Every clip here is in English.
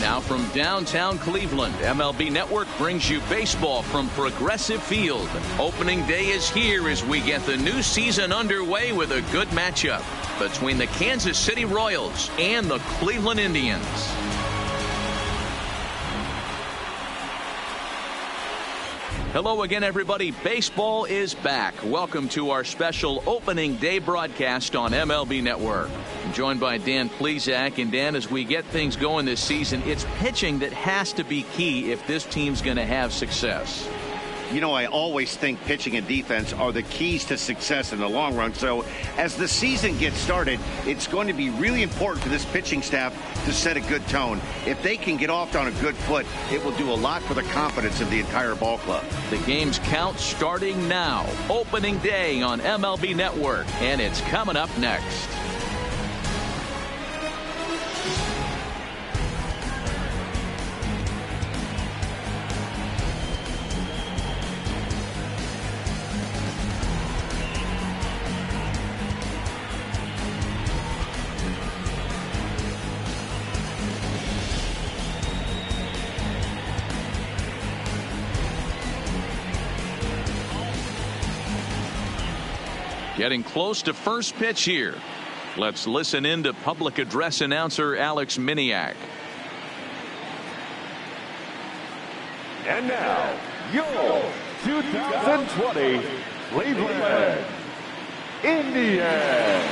Now from downtown Cleveland, MLB Network brings you baseball from Progressive Field. Opening day is here as we get the new season underway with a good matchup between the Kansas City Royals and the Cleveland Indians. Hello again, everybody. Baseball is back. Welcome to our special opening day broadcast on MLB Network. I'm joined by Dan Plesac. And Dan, as we get things going this season, it's pitching that has to be key if this team's going to have success. You know, I always think pitching and defense are the keys to success in the long run. So as the season gets started, it's going to be really important for this pitching staff to set a good tone. If they can get off on a good foot, it will do a lot for the confidence of the entire ball club. The game's count starting now. Opening day on MLB Network, and it's coming up next. Getting close to first pitch here. Let's listen in to public address announcer Alex Miniak. And now, your 2020 Cleveland Indians.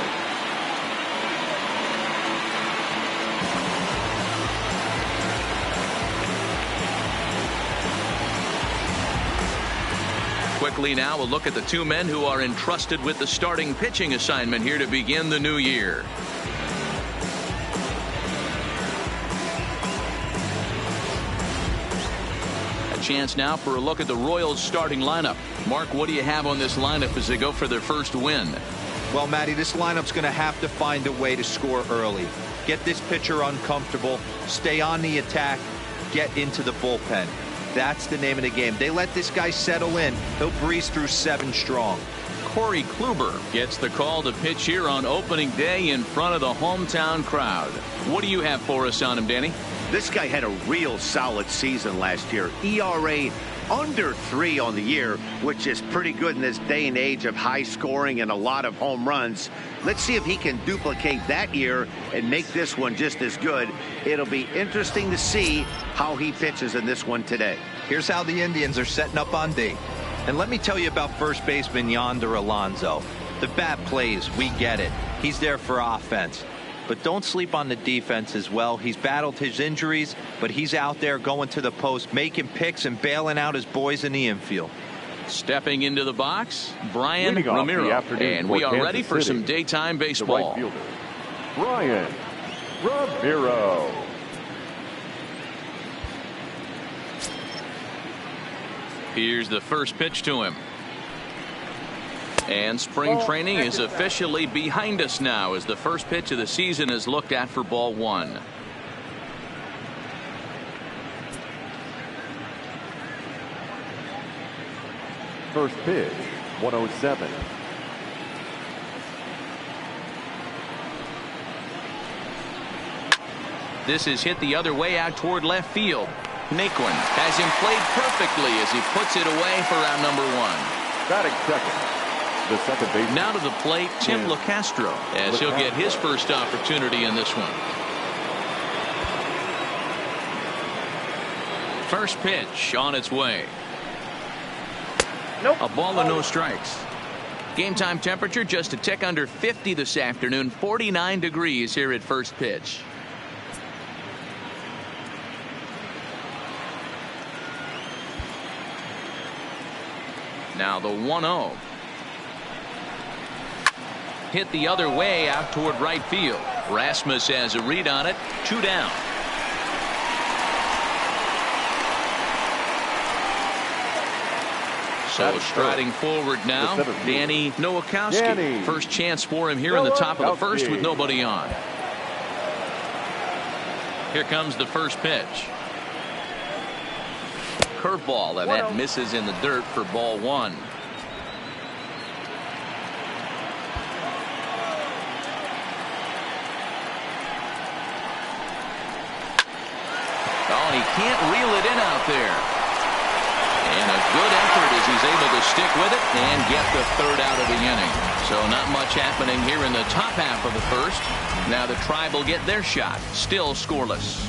Quickly now, a look at the two men who are entrusted with the starting pitching assignment here to begin the new year. A chance now for a look at the Royals starting lineup. Mark, what do you have on this lineup as they go for their first win? Well, Matty, this lineup's going to have to find a way to score early. Get this pitcher uncomfortable, stay on the attack, get into the bullpen. That's the name of the game. They let this guy settle in. He'll breeze through 7 strong. Corey Kluber gets the call to pitch here on opening day in front of the hometown crowd. What do you have for us on him, Danny? This guy had a real solid season last year. ERA under 3 on the year, which is pretty good in this day and age of high scoring and a lot of home runs. Let's see if he can duplicate that year and make this one just as good. It'll be interesting to see how he pitches in this one today. Here's how the Indians are setting up on D. And let me tell you about first baseman Yonder Alonso. The bat plays, we get it. He's there for offense. But don't sleep on the defense as well. He's battled his injuries, but he's out there going to the post, making picks and bailing out his boys in the infield. Stepping into the box, Brian Ramiro. And we are ready for some daytime baseball. The right fielder, Brian Ramiro. Here's the first pitch to him. And spring training is officially behind us now as the first pitch of the season is looked at for ball 1. First pitch, 107. This is hit the other way out toward left field. Naquin has him played perfectly as he puts it away for out number 1. Batting second. The second baseman. Now to the plate, Tim LeCastro, as he'll get his first opportunity in this one. First pitch on its way. Nope. A ball and no strikes. Game time temperature just a tick under 50 this afternoon. 49 degrees here at first pitch. Now the 1-0. Hit the other way out toward right field. Rasmus has a read on it. 2 down. So striding forward now, Danny Nowakowski. First chance for him here in the top of the first with nobody on. Here comes the first pitch. Curveball, and that misses in the dirt for ball 1. Oh, and he can't reel it in out there. And a good effort as he's able to stick with it and get the third out of the inning. So not much happening here in the top half of the first. Now the Tribe will get their shot. Still scoreless.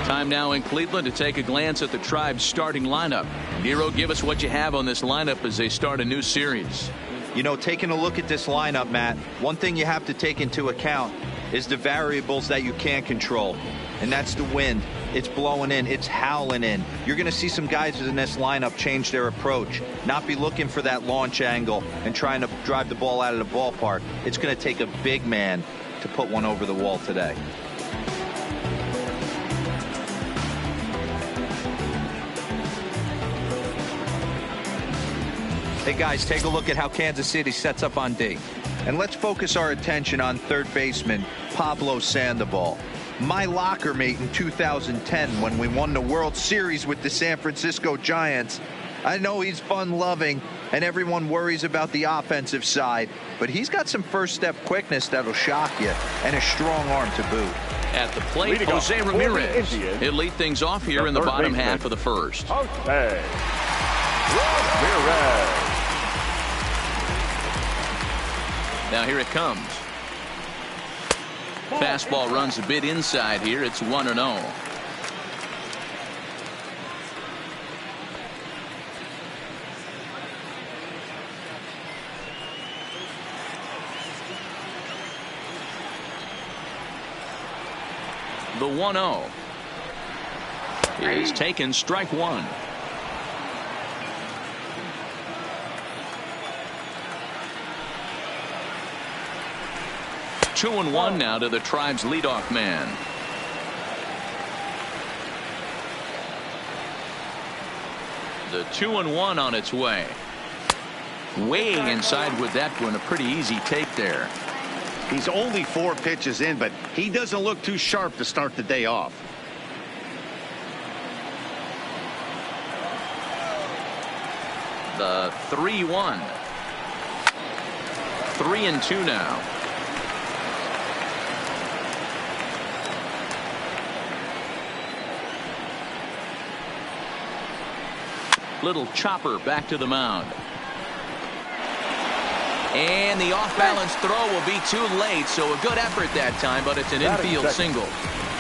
Time now in Cleveland to take a glance at the Tribe's starting lineup. Nero, give us what you have on this lineup as they start a new series. You know, taking a look at this lineup, Matt, one thing you have to take into account is the variables that you can't control. And that's the wind. It's blowing in. It's howling in. You're going to see some guys in this lineup change their approach, not be looking for that launch angle and trying to drive the ball out of the ballpark. It's going to take a big man to put one over the wall today. Hey guys, take a look at how Kansas City sets up on D. And let's focus our attention on third baseman Pablo Sandoval. My locker mate in 2010 when we won the World Series with the San Francisco Giants. I know he's fun-loving and everyone worries about the offensive side, but he's got some first-step quickness that'll shock you and a strong arm to boot. At the plate, Jose Ramirez. He'll lead things off here in the bottom half of the first. Jose Ramirez. Now here it comes. Fastball runs a bit inside here. It's 1-0. The 1-0 is taken, strike one. Two and one now to the Tribe's leadoff man. The 2-1 on its way. Way inside with that one. A pretty easy take there. He's only 4 pitches in, but he doesn't look too sharp to start the day off. The 3-1. 3-2 now. Little chopper back to the mound. And the off-balance throw will be too late, so a good effort that time, but it's an infield single.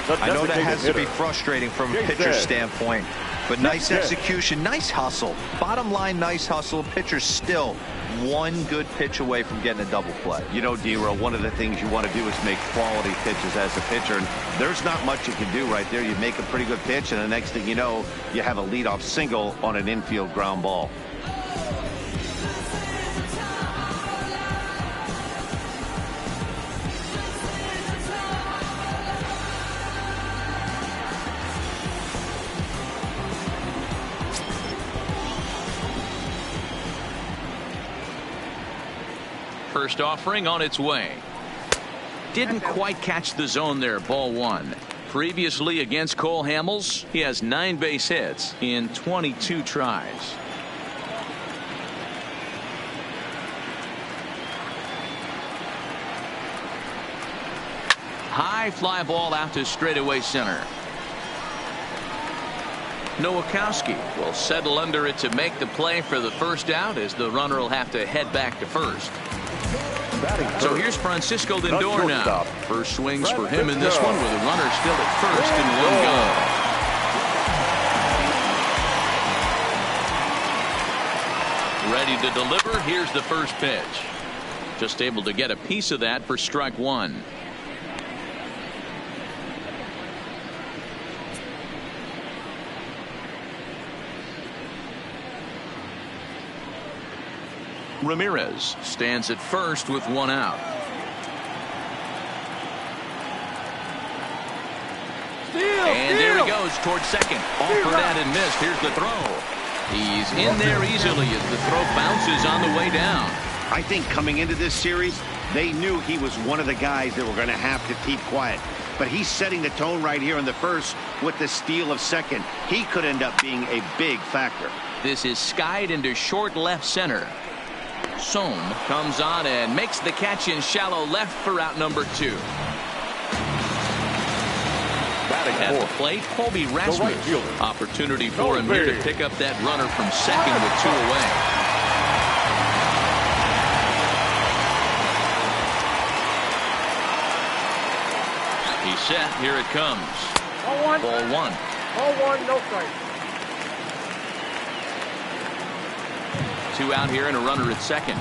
I know that has to be frustrating from a pitcher's standpoint, but nice execution, nice hustle. Bottom line, nice hustle. Pitcher's still one good pitch away from getting a double play. You know, D-Row, one of the things you want to do is make quality pitches as a pitcher, and there's not much you can do right there. You make a pretty good pitch, and the next thing you know, you have a leadoff single on an infield ground ball. First offering on its way. Didn't quite catch the zone there. Ball one. Previously against Cole Hamels, he has 9 base hits in 22 tries. High fly ball out to straightaway center. Nowakowski will settle under it to make the play for the first out, as the runner will have to head back to first. So here's Francisco Lindor now. First swings for him in this one, with a runner still at first and 1 gone. Ready to deliver. Here's the first pitch. Just able to get a piece of that for strike one. Ramirez stands at first with 1 out. And there he goes towards second. Offered that and missed. Here's the throw. He's in there easily as the throw bounces on the way down. I think coming into this series, they knew he was one of the guys that were going to have to keep quiet. But he's setting the tone right here in the first with the steal of second. He could end up being a big factor. This is skied into short left center. Sohm comes on and makes the catch in shallow left for out number 2. At the plate, Colby Rasmus. Opportunity for him here to pick up that runner from second with 2 away. He's set. Here it comes. Ball 1. Ball 1, no strike. 2 out here and a runner at second.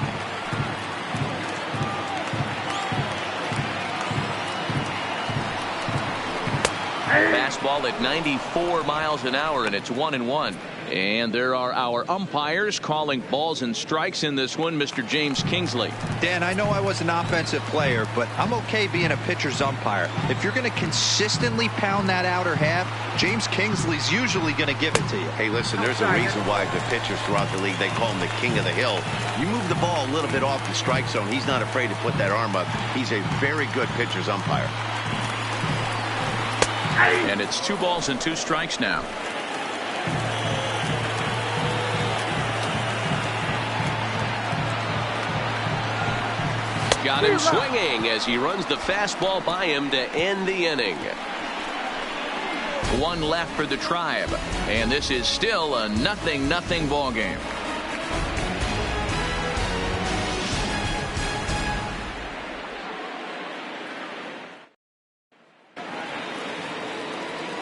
Fastball at 94 miles an hour, and it's 1-1. And there are our umpires calling balls and strikes in this one. Mr. James Kingsley. Dan, I know I was an offensive player, but I'm okay being a pitcher's umpire. If you're going to consistently pound that outer half, James Kingsley's usually going to give it to you. Hey, listen, there's a reason why the pitchers throughout the league, they call him the king of the hill. You move the ball a little bit off the strike zone, he's not afraid to put that arm up. He's a very good pitcher's umpire. And it's 2 balls and 2 strikes now. Got him swinging as he runs the fastball by him to end the inning. 1 left for the Tribe, and this is still a 0-0 ball game.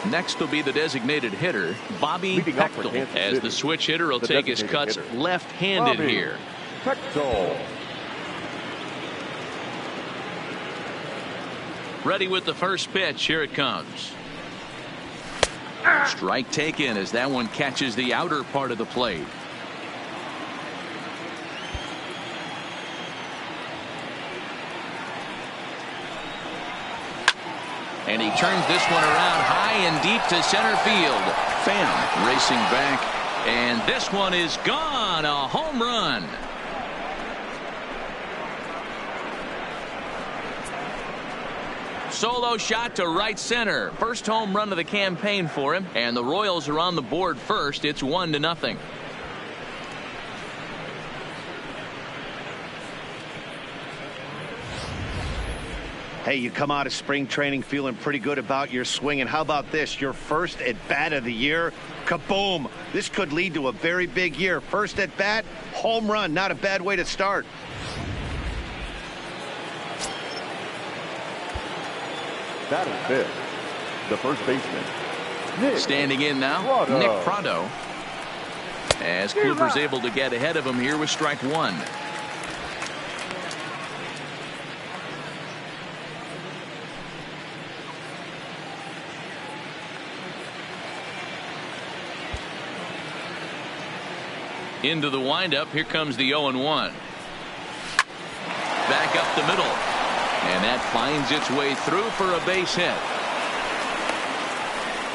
Next will be the designated hitter, Bobby Pechtel, as the switch hitter will take his cuts left-handed here. Pechtel. Ready with the first pitch. Here it comes. Strike taken as that one catches the outer part of the plate. And he turns this one around high and deep to center field. Pham racing back, and this one is gone. A home run. Solo shot to right center. First home run of the campaign for him, and the Royals are on the board first. It's 1-0. Hey, you come out of spring training feeling pretty good about your swing, and how about this? Your first at bat of the year. Kaboom! This could lead to a very big year. First at bat, home run. Not a bad way to start. That is fifth. The first baseman, Nick Standing in now, Prado. Nick Prado. As Kluber's able to get ahead of him here with strike 1. Into the windup. Here comes the 0-1. Back up the middle. And that finds its way through for a base hit.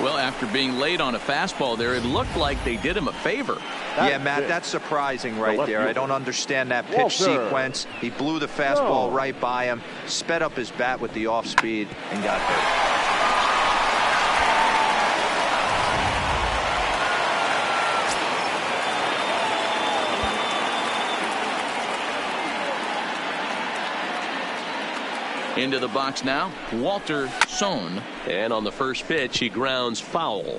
Well, after being late on a fastball there, it looked like they did him a favor. Yeah, Matt, that's surprising right there. I don't understand that pitch sequence. He blew the fastball right by him, sped up his bat with the off speed, and got hurt. Into the box now, Walter Sohn, and on the first pitch he grounds foul.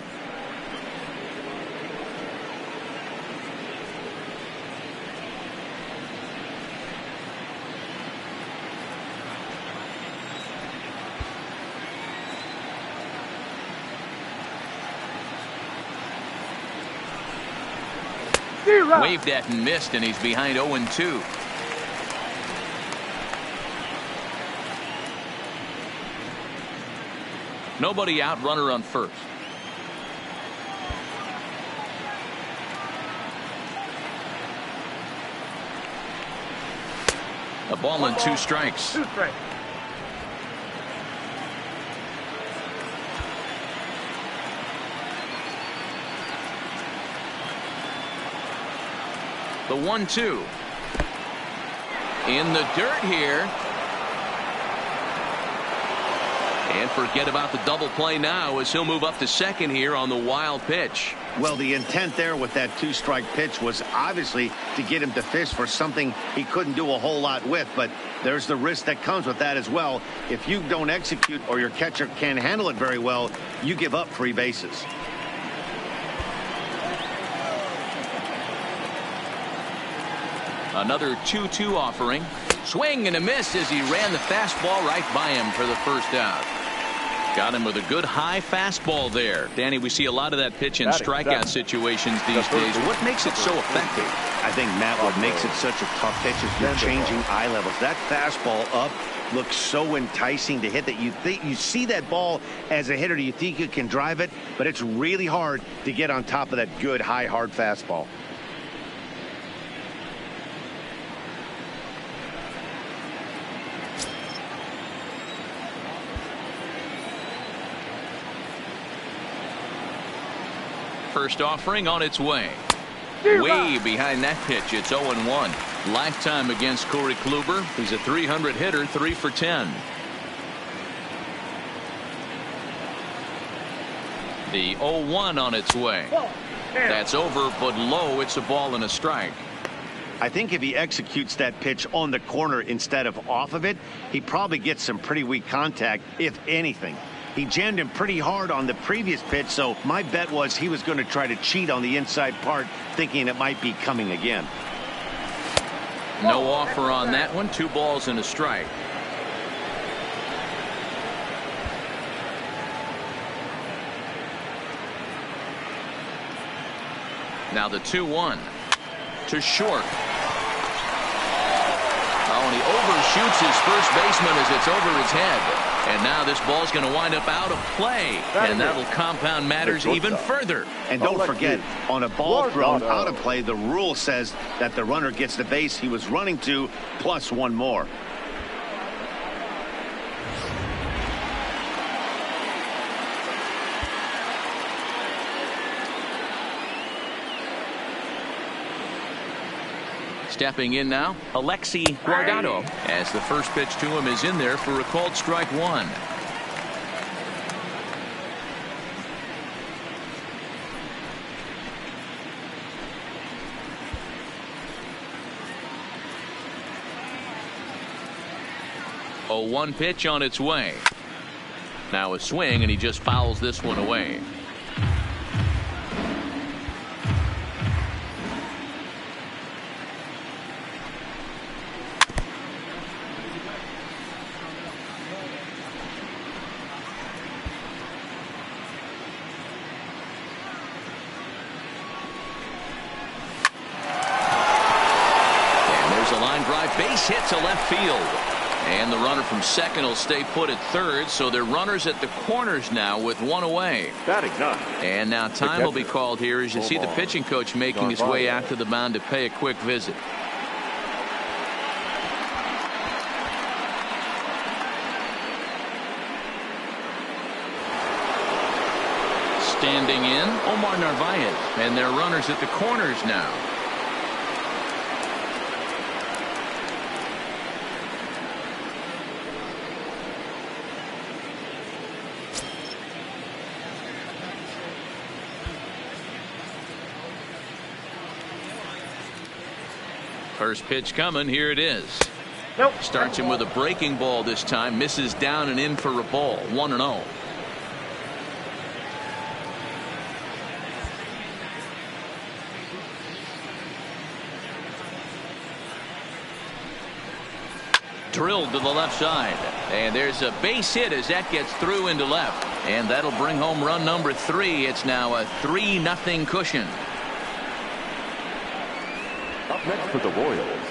Waved at and missed, and he's behind 0-2. Nobody out, runner on first. A ball and 2 strikes. 2 strikes. The 1-2. In the dirt here. And forget about the double play now as he'll move up to second here on the wild pitch. Well, the intent there with that 2-strike pitch was obviously to get him to fish for something he couldn't do a whole lot with, but there's the risk that comes with that as well. If you don't execute or your catcher can't handle it very well, you give up 3 bases. Another 2-2 offering. Swing and a miss as he ran the fastball right by him for the first out. Got him with a good high fastball there. Danny, we see a lot of that pitch in strikeout situations these days. What makes it so effective? I think, Matt, what makes it such a tough pitch is you're changing eye levels. That fastball up looks so enticing to hit that you see that ball as a hitter, you think you can drive it, but it's really hard to get on top of that good high hard fastball. First offering on its way. Way behind that pitch. It's 0-1. Lifetime against Corey Kluber. He's a 300 hitter, 3 for 10. The 0-1 on its way. That's over, but low. It's a ball and a strike. I think if he executes that pitch on the corner instead of off of it, he probably gets some pretty weak contact, if anything. He jammed him pretty hard on the previous pitch, so my bet was he was going to try to cheat on the inside part, thinking it might be coming again. No offer on that one. 2 balls and a strike. Now the 2-1 to short. Oh, and he overshoots his first baseman as it's over his head. And now this ball's going to wind up out of play. And that'll compound matters even further. And don't forget, on a ball thrown out of play, the rule says that the runner gets the base he was running to plus 1 more. Stepping in now, Alexi Guardado, as the first pitch to him is in there for a called strike 1. A 1 pitch on its way. Now a swing, and he just fouls this one away. Base hit to left field. And the runner from second will stay put at third, so they're runners at the corners now with 1 away. And now time will be called here as you see the pitching coach making his way out to the mound to pay a quick visit. Standing in, Omar Narvaez, and they're runners at the corners now. First pitch coming. Here it is. Starts him with a breaking ball this time. Misses down and in for a ball. 1-0. Drilled to the left side. And there's a base hit as that gets through into left. And that'll bring home run number 3. It's now a 3-0 cushion. Up next for the Royals,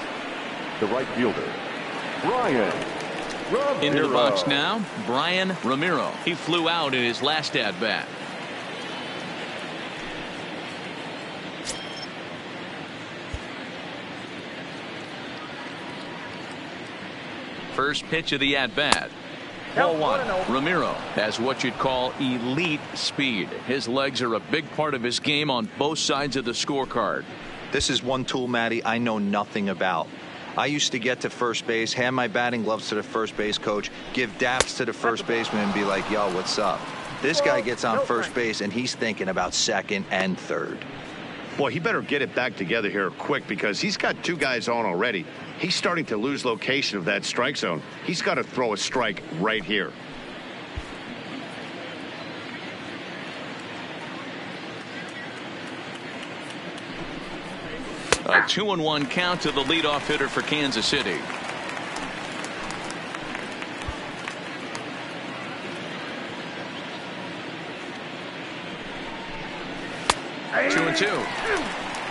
the right fielder, Brian Ramiro. Into the box now, Brian Ramiro. He flew out in his last at-bat. First pitch of the at-bat. Ball 1. Ramiro has what you'd call elite speed. His legs are a big part of his game on both sides of the scorecard. This is one tool, Matty, I know nothing about. I used to get to first base, hand my batting gloves to the first base coach, give daps to the first baseman and be like, yo, what's up? This guy gets on first base and he's thinking about second and third. Boy, he better get it back together here quick because he's got 2 guys on already. He's starting to lose location of that strike zone. He's got to throw a strike right here. A 2-1 count to the leadoff hitter for Kansas City. Two and two.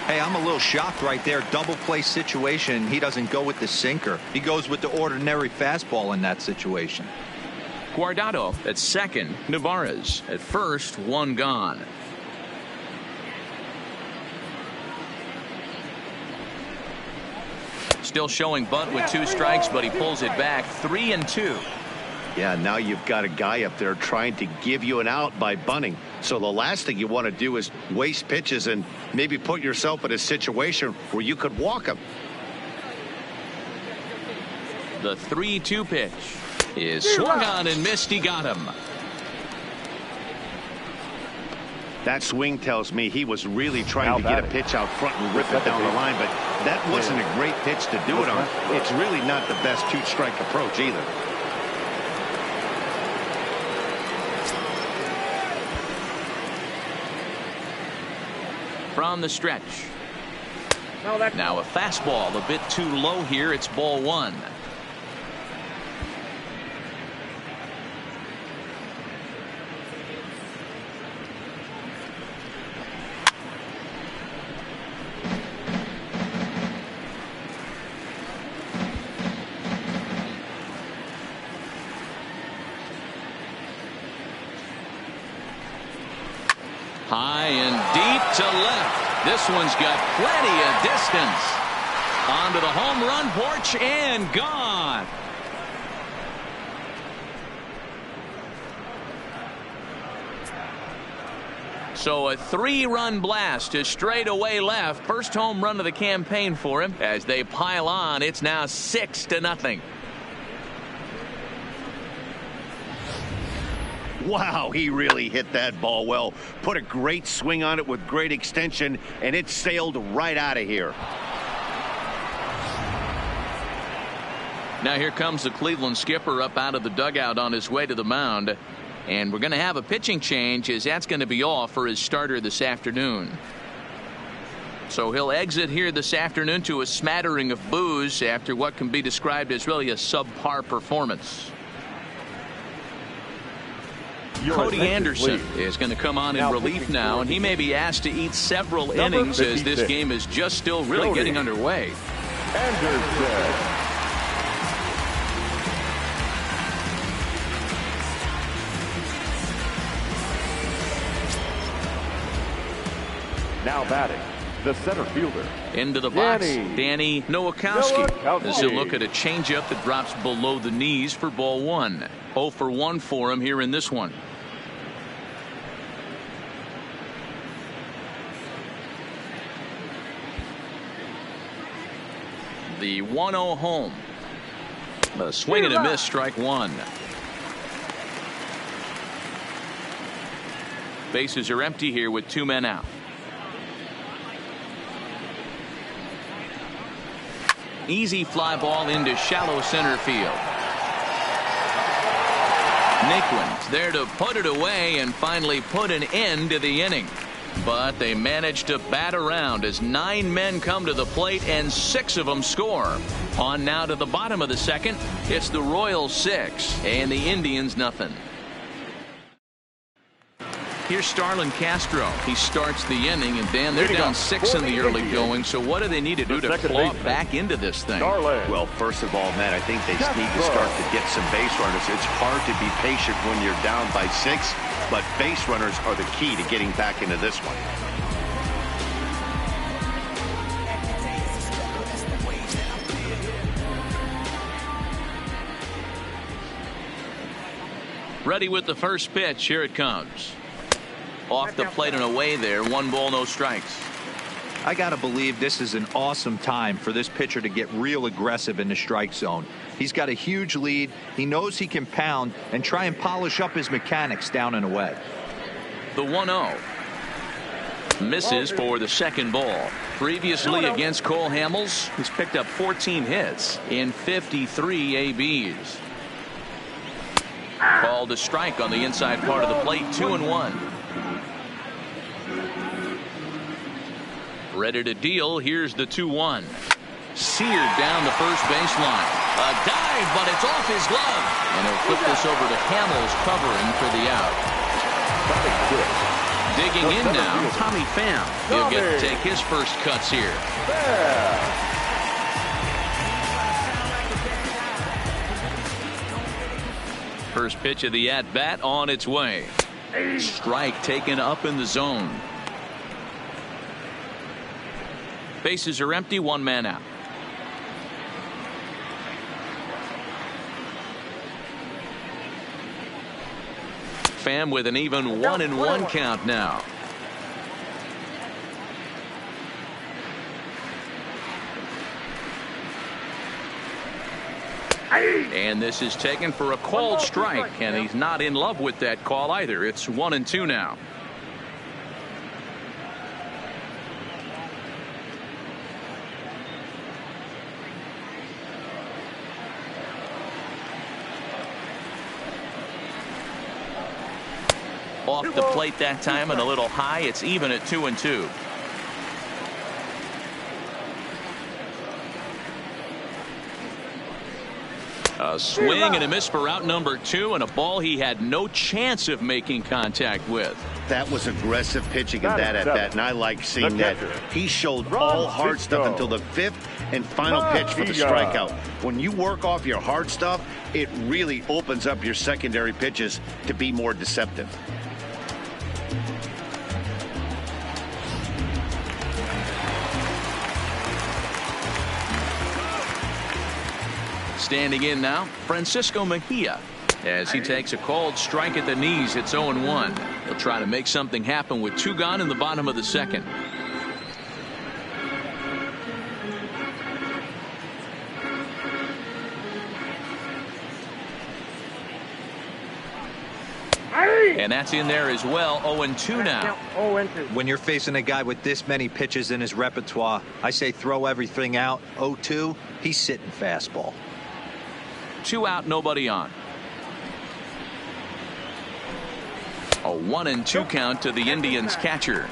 Hey, I'm a little shocked right there. Double play situation. He doesn't go with the sinker. He goes with the ordinary fastball in that situation. Guardado at second. Navarez at first. 1 gone. Still showing bunt with 2 strikes, but he pulls it back. 3 and 2. Yeah, now you've got a guy up there trying to give you an out by bunting. So the last thing you want to do is waste pitches and maybe put yourself in a situation where you could walk him. The 3-2 pitch is swung on and missed. He got him. That swing tells me he was really trying to get a pitch out front and rip it down the line, but that wasn't a great pitch to do it on. It's really not the best 2-strike approach either. From the stretch. Now a fastball a bit too low here. It's ball 1. High and deep to left. This one's got plenty of distance. Onto the home run porch and gone. So a 3-run blast to straightaway left. First home run of the campaign for him. As they pile on, it's now 6-0. Wow, he really hit that ball well. Put a great swing on it with great extension, and it sailed right out of here. Now here comes the Cleveland skipper up out of the dugout on his way to the mound. And we're going to have a pitching change, as that's going to be all for his starter this afternoon. So he'll exit here this afternoon to a smattering of boos after what can be described as really a subpar performance. Cody Anderson is going to come on in relief now, and he may be asked to eat several innings as this game is just still really getting underway. Anderson. Now batting, the center fielder. Into the box, Danny Nowakowski. As he'll look at a changeup that drops below the knees for ball 1. 0 for 1 for him here in this one. The 1-0 home. A swing and a miss, strike 1. Bases are empty here with 2 men out. Easy fly ball into shallow center field. Naquin's there to put it away and finally put an end to the inning. But they managed to bat around as 9 men come to the plate and 6 of them score. On now to the bottom of the second. It's the Royals 6 and the Indians nothing. Here's Starlin Castro. He starts the inning, and Dan, they're down 6 in the early going. So what do they need to do to claw back into this thing? Well, first of all, Matt, I think they need to start to get some base runners. It's hard to be patient when you're down by 6, but base runners are the key to getting back into this one. Ready with the first pitch. Here it comes. Off the plate and away there. 1 ball, no strikes. I got to believe this is an awesome time for this pitcher to get real aggressive in the strike zone. He's got a huge lead. He knows he can pound and try and polish up his mechanics down and away. The 1-0. Misses for the second ball. Previously against Cole Hamels, he's picked up 14 hits in 53 ABs. Called a strike on the inside part of the plate. 2-1. Ready to deal. Here's the 2-1. Seared down the first baseline. A dive, but it's off his glove. And he'll flip this over to Hamels covering for the out. Digging in now, Tommy Pham. He'll get to take his first cuts here. First pitch of the at-bat on its way. Strike taken up in the zone. Bases are empty, one man out. Pham with an even 1-1 count now. And this is taken for a called strike, and he's not in love with that call either. It's 1-2 now. Off the plate that time and a little high. It's even at 2-2. A swing and a miss for out number 2, and a ball he had no chance of making contact with. That was aggressive pitching in that at bat, and I like seeing that. He showed all hard stuff until the 5th and final pitch for the strikeout. When you work off your hard stuff, it really opens up your secondary pitches to be more deceptive. Standing in now, Francisco Mejia. As he takes a called strike at the knees, it's 0-1. He'll try to make something happen with 2 gone in the bottom of the second. And that's in there as well. 0-2 now. When you're facing a guy with this many pitches in his repertoire, I say throw everything out. 0-2, he's sitting fastball. 2 out, nobody on. A 1-2 count to the Indians catcher.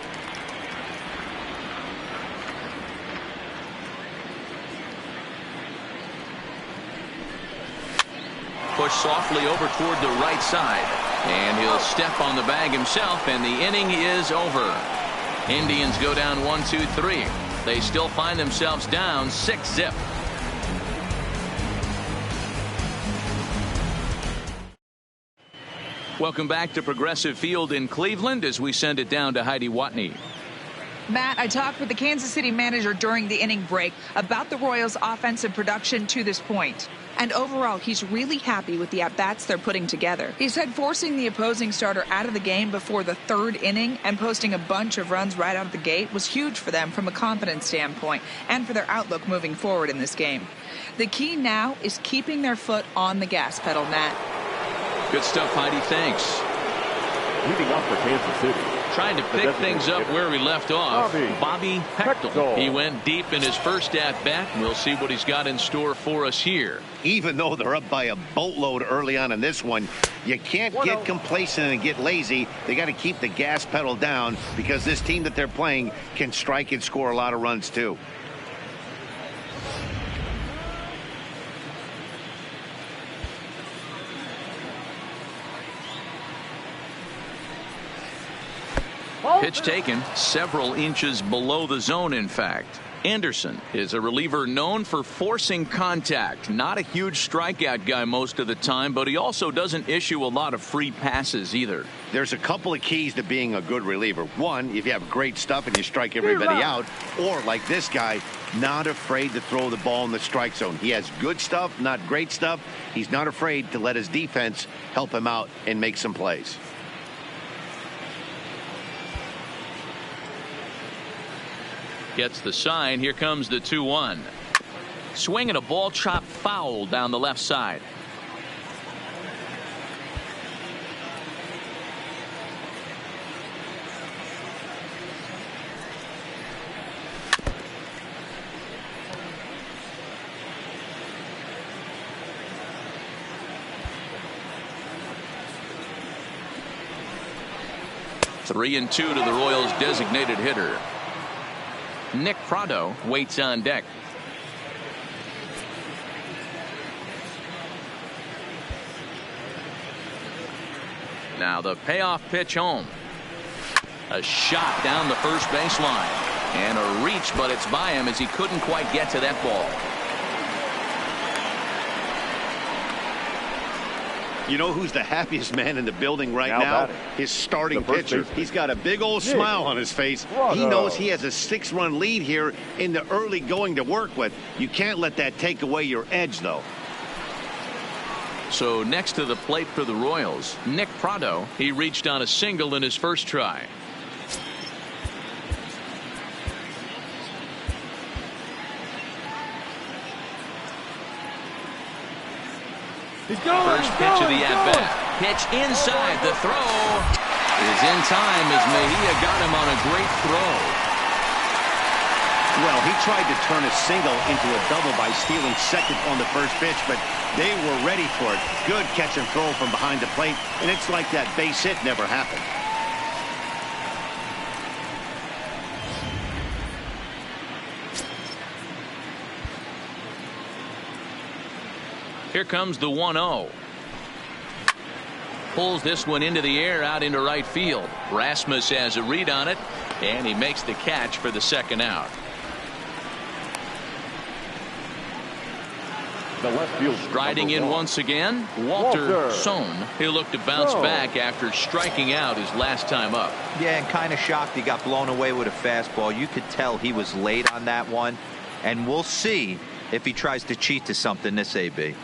Push softly over toward the right side. And he'll step on the bag himself, and the inning is over. Indians go down 1-2-3. They still find themselves down 6-0. Welcome back to Progressive Field in Cleveland as we send it down to Heidi Watney. Matt, I talked with the Kansas City manager during the inning break about the Royals' offensive production to this point. And overall, he's really happy with the at-bats they're putting together. He said forcing the opposing starter out of the game before the 3rd inning and posting a bunch of runs right out of the gate was huge for them from a confidence standpoint and for their outlook moving forward in this game. The key now is keeping their foot on the gas pedal, Matt. Good stuff, Heidi. Thanks. Leading off for Kansas City. Trying to pick things up where we left off. Bobby Hextall. He went deep in his first at-bat. We'll see what he's got in store for us here. Even though they're up by a boatload early on in this one, you can't get complacent and get lazy. They got to keep the gas pedal down because this team that they're playing can strike and score a lot of runs too. Pitch taken several inches below the zone, in fact. Anderson is a reliever known for forcing contact. Not a huge strikeout guy most of the time, but he also doesn't issue a lot of free passes either. There's a couple of keys to being a good reliever. One, if you have great stuff and you strike everybody out, or like this guy, not afraid to throw the ball in the strike zone. He has good stuff, not great stuff. He's not afraid to let his defense help him out and make some plays. Gets the sign. Here comes the 2-1. Swing and a ball chopped foul down the left side. Three and 2 to the Royals' designated hitter. Nick Prado waits on deck. Now the payoff pitch home. A shot down the first baseline. And a reach, but it's by him as he couldn't quite get to that ball. You know who's the happiest man in the building right now? His starting pitcher. He's got a big old smile on his face. He knows he has a 6-run lead here in the early going to work with. You can't let that take away your edge, though. So next to the plate for the Royals, Nick Prado. He reached on a single in his first try. First pitch of the at-bat. Pitch inside. The throw is in time as Mejia got him on a great throw. Well, he tried to turn a single into a double by stealing second on the first pitch, but they were ready for it. Good catch and throw from behind the plate, and it's like that base hit never happened. Here comes the 1-0. Pulls this one into the air out into right field. Rasmus has a read on it, and he makes the catch for the second out. The left field striding in once again, Walter Sohn. He'll look to bounce back after striking out his last time up. Yeah, and kind of shocked he got blown away with a fastball. You could tell he was late on that one, and we'll see if he tries to cheat to something this AB.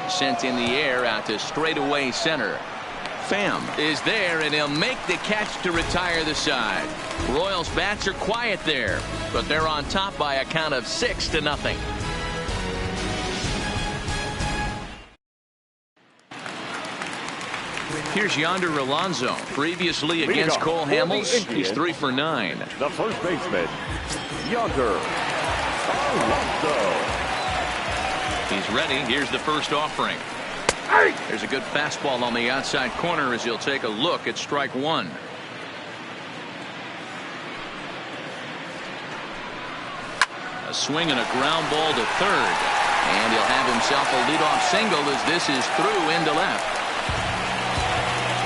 Sent in the air out to straightaway center. Pham is there, and he'll make the catch to retire the side. Royals bats are quiet there, but they're on top by a count of 6-0. Here's Yonder Alonso. Previously against Cole Hamels, he's 3 for 9. The first baseman, Yonder Alonso. He's ready. Here's the first offering. There's a good fastball on the outside corner as he'll take a look at strike one. A swing and a ground ball to third. And he'll have himself a leadoff single as this is through into left.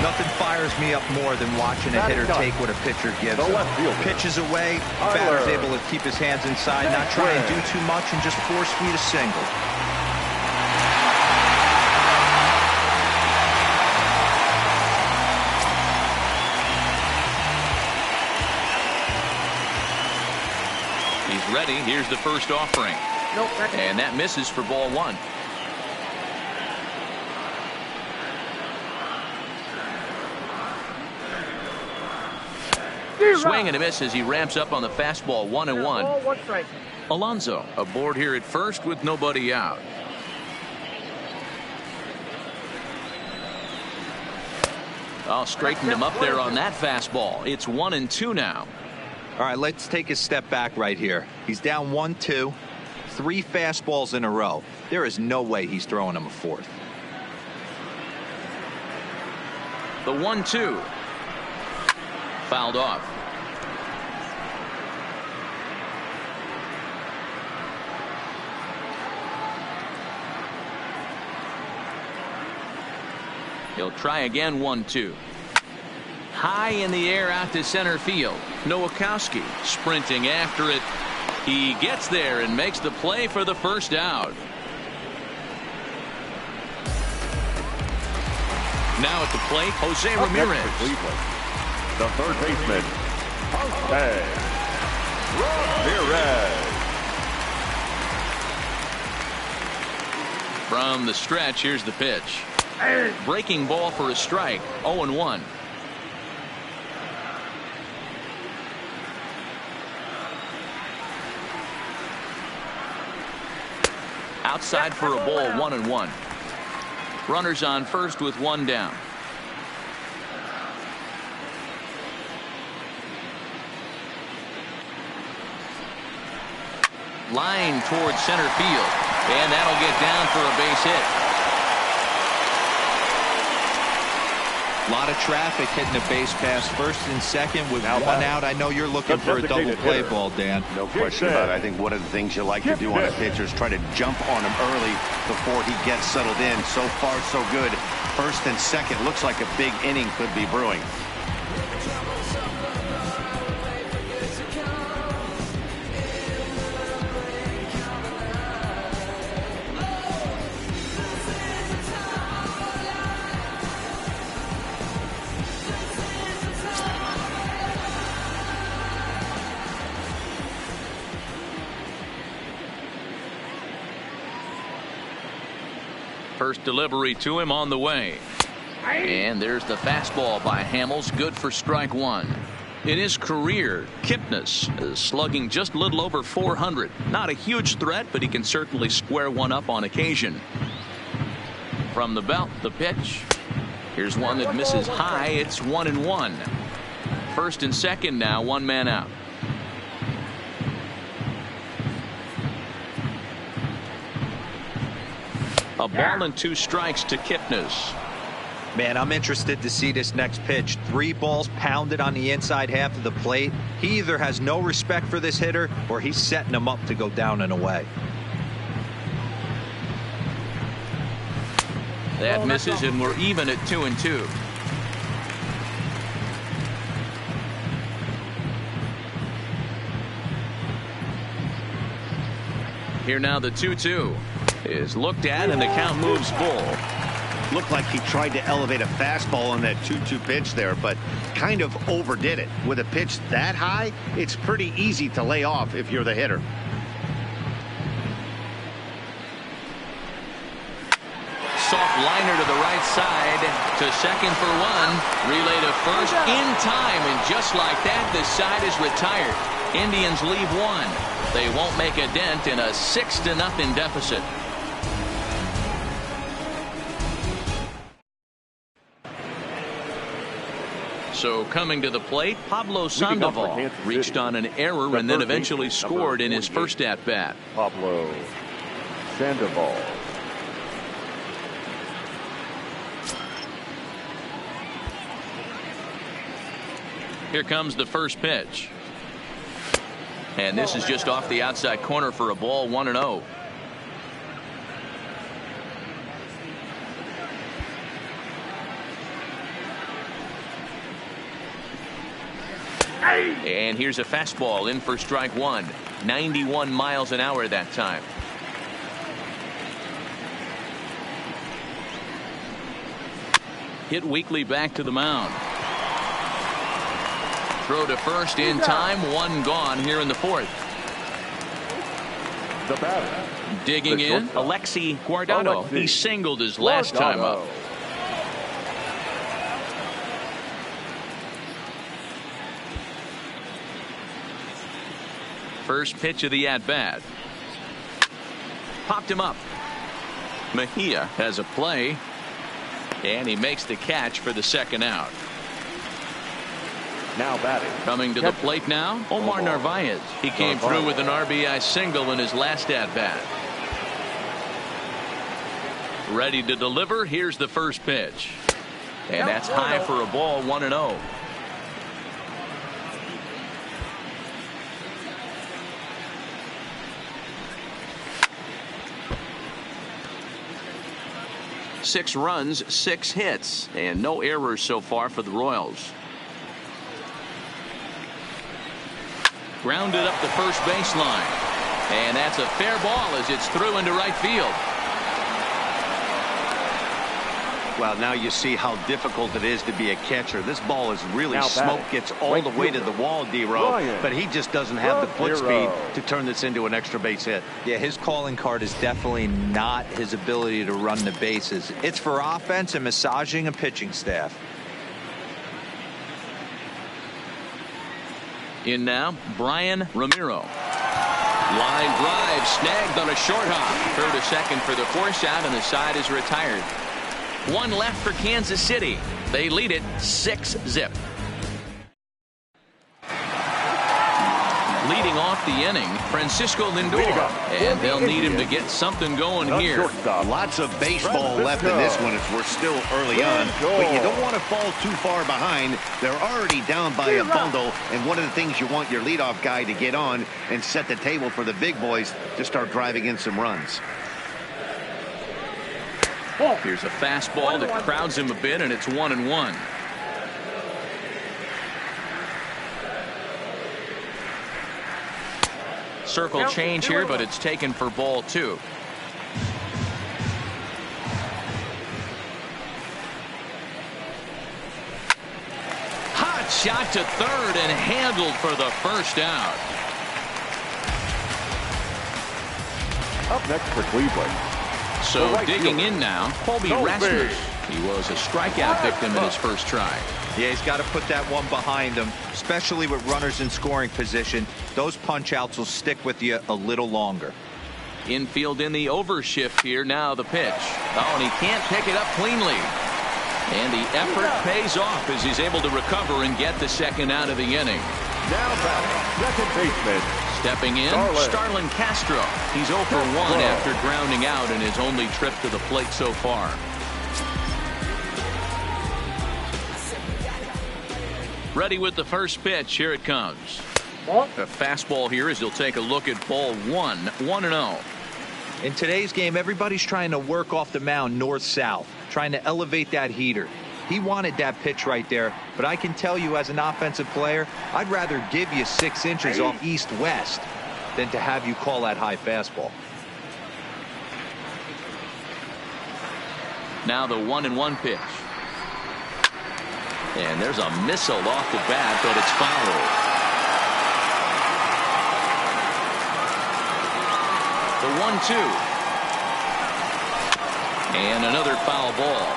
Nothing fires me up more than watching a hitter take what a pitcher gives him. Pitches away, batter's able to keep his hands inside, not try and do too much, and just force feed a single. He's ready. Here's the first offering. And that misses for ball one. Swing and a miss as he ramps up on the fastball. 1-1. Alonso aboard here at first with nobody out. Straightened him up there on that fastball. It's 1-2 now. All right, let's take a step back right here. He's down 1-2, 3 fastballs in a row. There is no way he's throwing him a fourth. The 1-2 fouled off. He'll try again. 1-2. High in the air out to center field. Nowakowski sprinting after it. He gets there and makes the play for the first out. Now at the plate, Jose Ramirez. The third baseman, Jose Ramirez. From the stretch, here's the pitch. Breaking ball for a strike. 0-1. Outside for a ball. 1-1. Runners on first with one down. Line towards center field, and that'll get down for a base hit. A lot of traffic hitting the base pass first and second with one out. I know you're looking for a double play ball, Dan. No question about it. I think one of the things you like to do on a pitcher is try to jump on him early before he gets settled in. So far, so good. First and second. Looks like a big inning could be brewing. First delivery to him on the way. And there's the fastball by Hamels, good for strike one. In his career, Kipnis is slugging just a little over 400. Not a huge threat, but he can certainly square one up on occasion. From the belt, the pitch. Here's one that misses high. It's 1-1. First and second now, one man out. A ball and 2 strikes to Kipnis. Man, I'm interested to see this next pitch. 3 balls pounded on the inside half of the plate. He either has no respect for this hitter or he's setting him up to go down and away. That misses, and we're even at 2-2. Here now the 2-2 is looked at, and the count moves full. Looked like he tried to elevate a fastball on that 2-2 pitch there, but kind of overdid it. With a pitch that high, it's pretty easy to lay off if you're the hitter. Soft liner to the right side to second for one. Relay to first in time, and just like that, the side is retired. Indians leave one. They won't make a dent in a 6-0 deficit. So coming to the plate, Pablo Sandoval reached on an error and then eventually scored in his first at-bat. Pablo Sandoval. Here comes the first pitch. And this is just off the outside corner for a ball. 1-0. And here's a fastball in for strike one. 91 miles an hour that time. Hit weakly back to the mound. Throw to first in time. One gone here in the fourth. The batter. Digging in, Alexi Guardado. He singled his last time up. First pitch of the at-bat. Popped him up. Mejia has a play. And he makes the catch for the second out. Now batting. Coming to the plate now, Omar Narvaez. He came through with an RBI single in his last at-bat. Ready to deliver. Here's the first pitch. And that's high for a ball. 1-0. Six runs, 6 hits, and no errors so far for the Royals. Grounded up the first baseline. And that's a fair ball as it's through into right field. Well, now you see how difficult it is to be a catcher. This ball is really smoke, gets all the way to the wall, D-Row, but he just doesn't have the foot speed to turn this into an extra base hit. Yeah, his calling card is definitely not his ability to run the bases. It's for offense and massaging a pitching staff. In now, Brian Ramiro. Line drive snagged on a short hop. Third to second for the force out, and the side is retired. One left for Kansas City. They lead it 6-0. Leading off the inning, Francisco Lindor. And they'll need him to get something going here. Lots of baseball left in this one as we're still early on. But you don't want to fall too far behind. They're already down by a bundle. And one of the things you want your leadoff guy to get on and set the table for the big boys to start driving in some runs. Here's a fastball that crowds him a bit, and it's 1-1. Circle change here, but it's taken for ball 2. Hot shot to third and handled for the first out. Up next for Cleveland. So digging in now, Colby Rasmus. He was a strikeout victim in his first try. Yeah, he's got to put that one behind him, especially with runners in scoring position. Those punch-outs will stick with you a little longer. Infield in the overshift here. Now the pitch. Oh, and he can't pick it up cleanly. And the effort pays off as he's able to recover and get the second out of the inning. Now back, second baseman. Stepping in, Starlin Castro. He's 0 for 1 after grounding out in his only trip to the plate so far. Ready with the first pitch. Here it comes. A fastball here as he'll take a look at ball 1. 1-0. In today's game, everybody's trying to work off the mound north-south, trying to elevate that heater. He wanted that pitch right there, but I can tell you as an offensive player, I'd rather give you 6 inches off east-west than to have you call that high fastball. Now the 1-1 pitch. And there's a missile off the bat, but it's fouled. The 1-2. And another foul ball.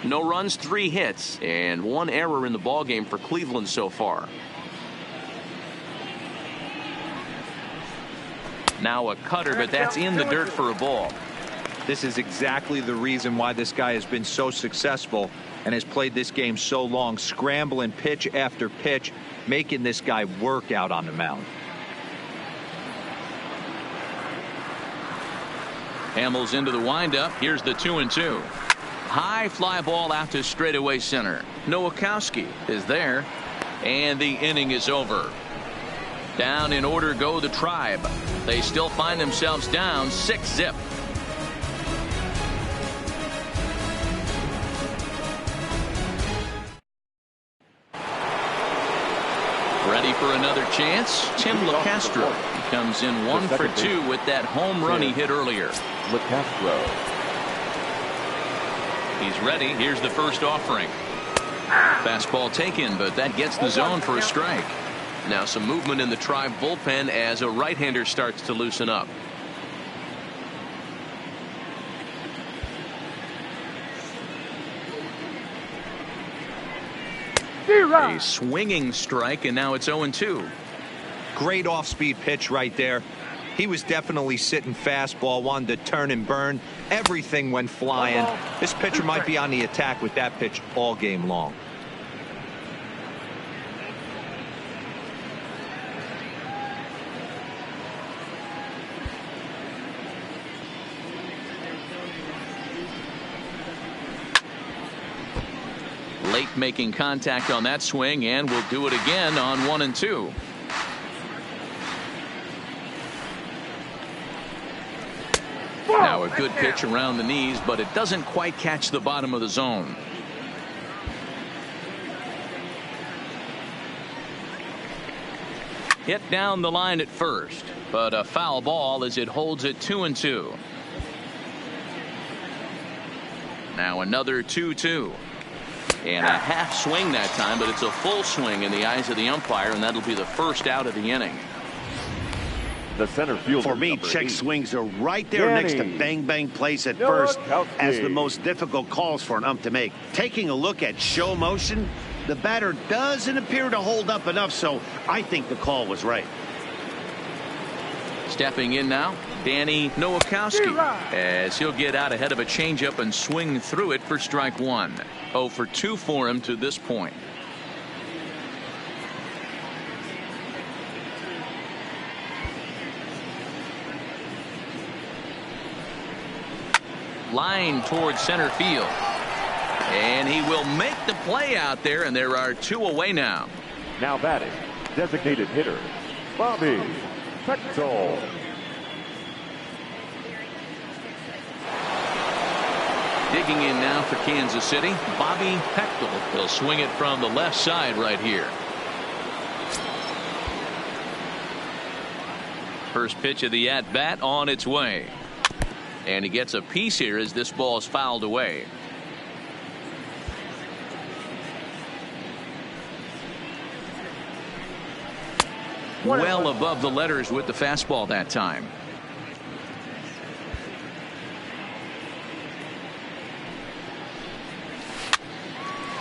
No runs, 3 hits, and 1 error in the ballgame for Cleveland so far. Now a cutter, but that's in the dirt for a ball. This is exactly the reason why this guy has been so successful and has played this game so long, scrambling pitch after pitch, making this guy work out on the mound. Hamels into the windup. Here's the 2-2. High fly ball out to straightaway center. Nowakowski is there, and the inning is over. Down in order go the Tribe. They still find themselves down 6-0. Ready for another chance? Tim LeCastro. He comes in 1 for 2 with that home run he hit earlier. LeCastro. He's ready. Here's the first offering. Fastball taken, but that gets the zone for a strike. Now some movement in the Tribe bullpen as a right-hander starts to loosen up. A swinging strike, and now it's 0-2. Great off-speed pitch right there. He was definitely sitting fastball, wanted to turn and burn. Everything went flying. This pitcher might be on the attack with that pitch all game long. Late making contact on that swing, and will do it again on 1-2. Now a good pitch around the knees, but it doesn't quite catch the bottom of the zone. Hit down the line at first, but a foul ball as it holds it 2-2. Now another 2-2. And a half swing that time, but it's a full swing in the eyes of the umpire, and that'll be the first out of the inning. The center fielder. For me, check swings are right there next to bang bang plays at first as the most difficult calls for an ump to make. Taking a look at show motion, the batter doesn't appear to hold up enough, so I think the call was right. Stepping in now, Danny Nowakowski, as he'll get out ahead of a changeup and swing through it for strike one. 0 for 2 for him to this point. Line towards center field. And he will make the play out there, and there are 2 away now. Now batting, designated hitter, Bobby Pectel. Digging in now for Kansas City, Bobby Pectel. He'll swing it from the left side right here. First pitch of the at-bat on its way. And he gets a piece here as this ball is fouled away. Well above the letters with the fastball that time.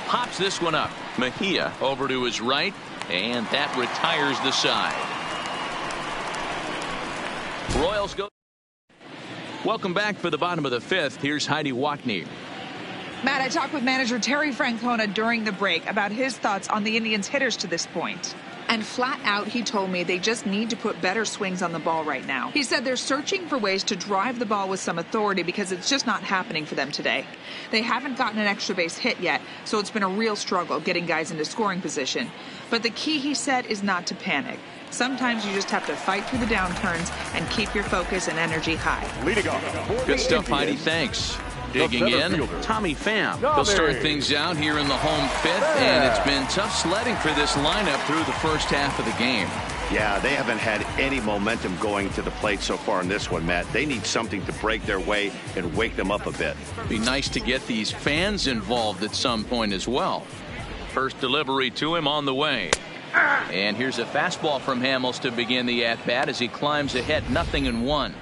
Pops this one up. Mejia over to his right, and that retires the side. Royals go. Welcome back for the bottom of the 5th. Here's Heidi Watney. Matt, I talked with manager Terry Francona during the break about his thoughts on the Indians' hitters to this point. And flat out, he told me they just need to put better swings on the ball right now. He said they're searching for ways to drive the ball with some authority because it's just not happening for them today. They haven't gotten an extra base hit yet, so it's been a real struggle getting guys into scoring position. But the key, he said, is not to panic. Sometimes you just have to fight through the downturns and keep your focus and energy high. Good stuff, Heidi. Thanks. Digging in, Tommy Pham. They'll start things out here in the home 5th, and it's been tough sledding for this lineup through the first half of the game. Yeah, they haven't had any momentum going to the plate so far in this one, Matt. They need something to break their way and wake them up a bit. Be nice to get these fans involved at some point as well. First delivery to him on the way. And here's a fastball from Hamels to begin the at-bat as he climbs ahead 0-1.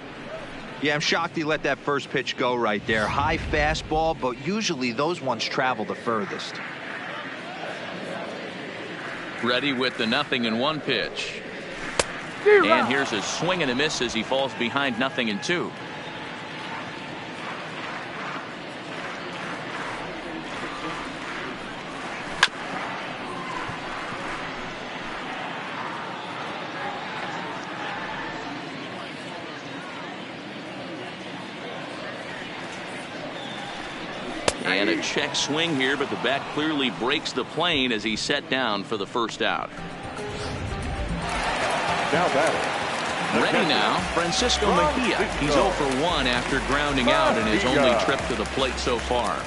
Yeah, I'm shocked he let that first pitch go right there. High fastball, but usually those ones travel the furthest. Ready with the 0-1 pitch. And here's a swing and a miss as he falls behind 0-2. And a check swing here, but the bat clearly breaks the plane as he's set down for the first out. Now batting. Ready now, Francisco Mejia. He's 0 for 1 after grounding out in his only trip to the plate so far.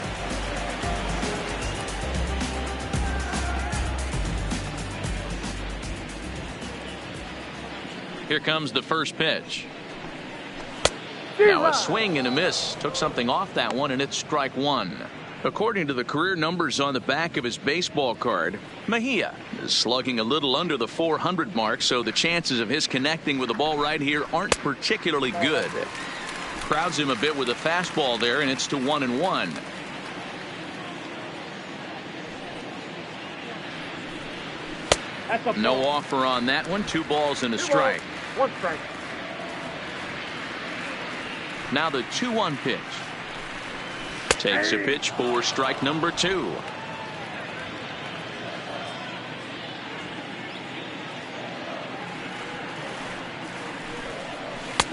Here comes the first pitch. Now a swing and a miss. Took something off that one, and it's strike one. According to the career numbers on the back of his baseball card, Mejia is slugging a little under the 400 mark, so the chances of his connecting with the ball right here aren't particularly good. Crowds him a bit with a fastball there, and it's to 1-1. No offer on that one. 2 balls and a strike. 1 strike. Now the 2-1 pitch. Takes a pitch for strike number 2.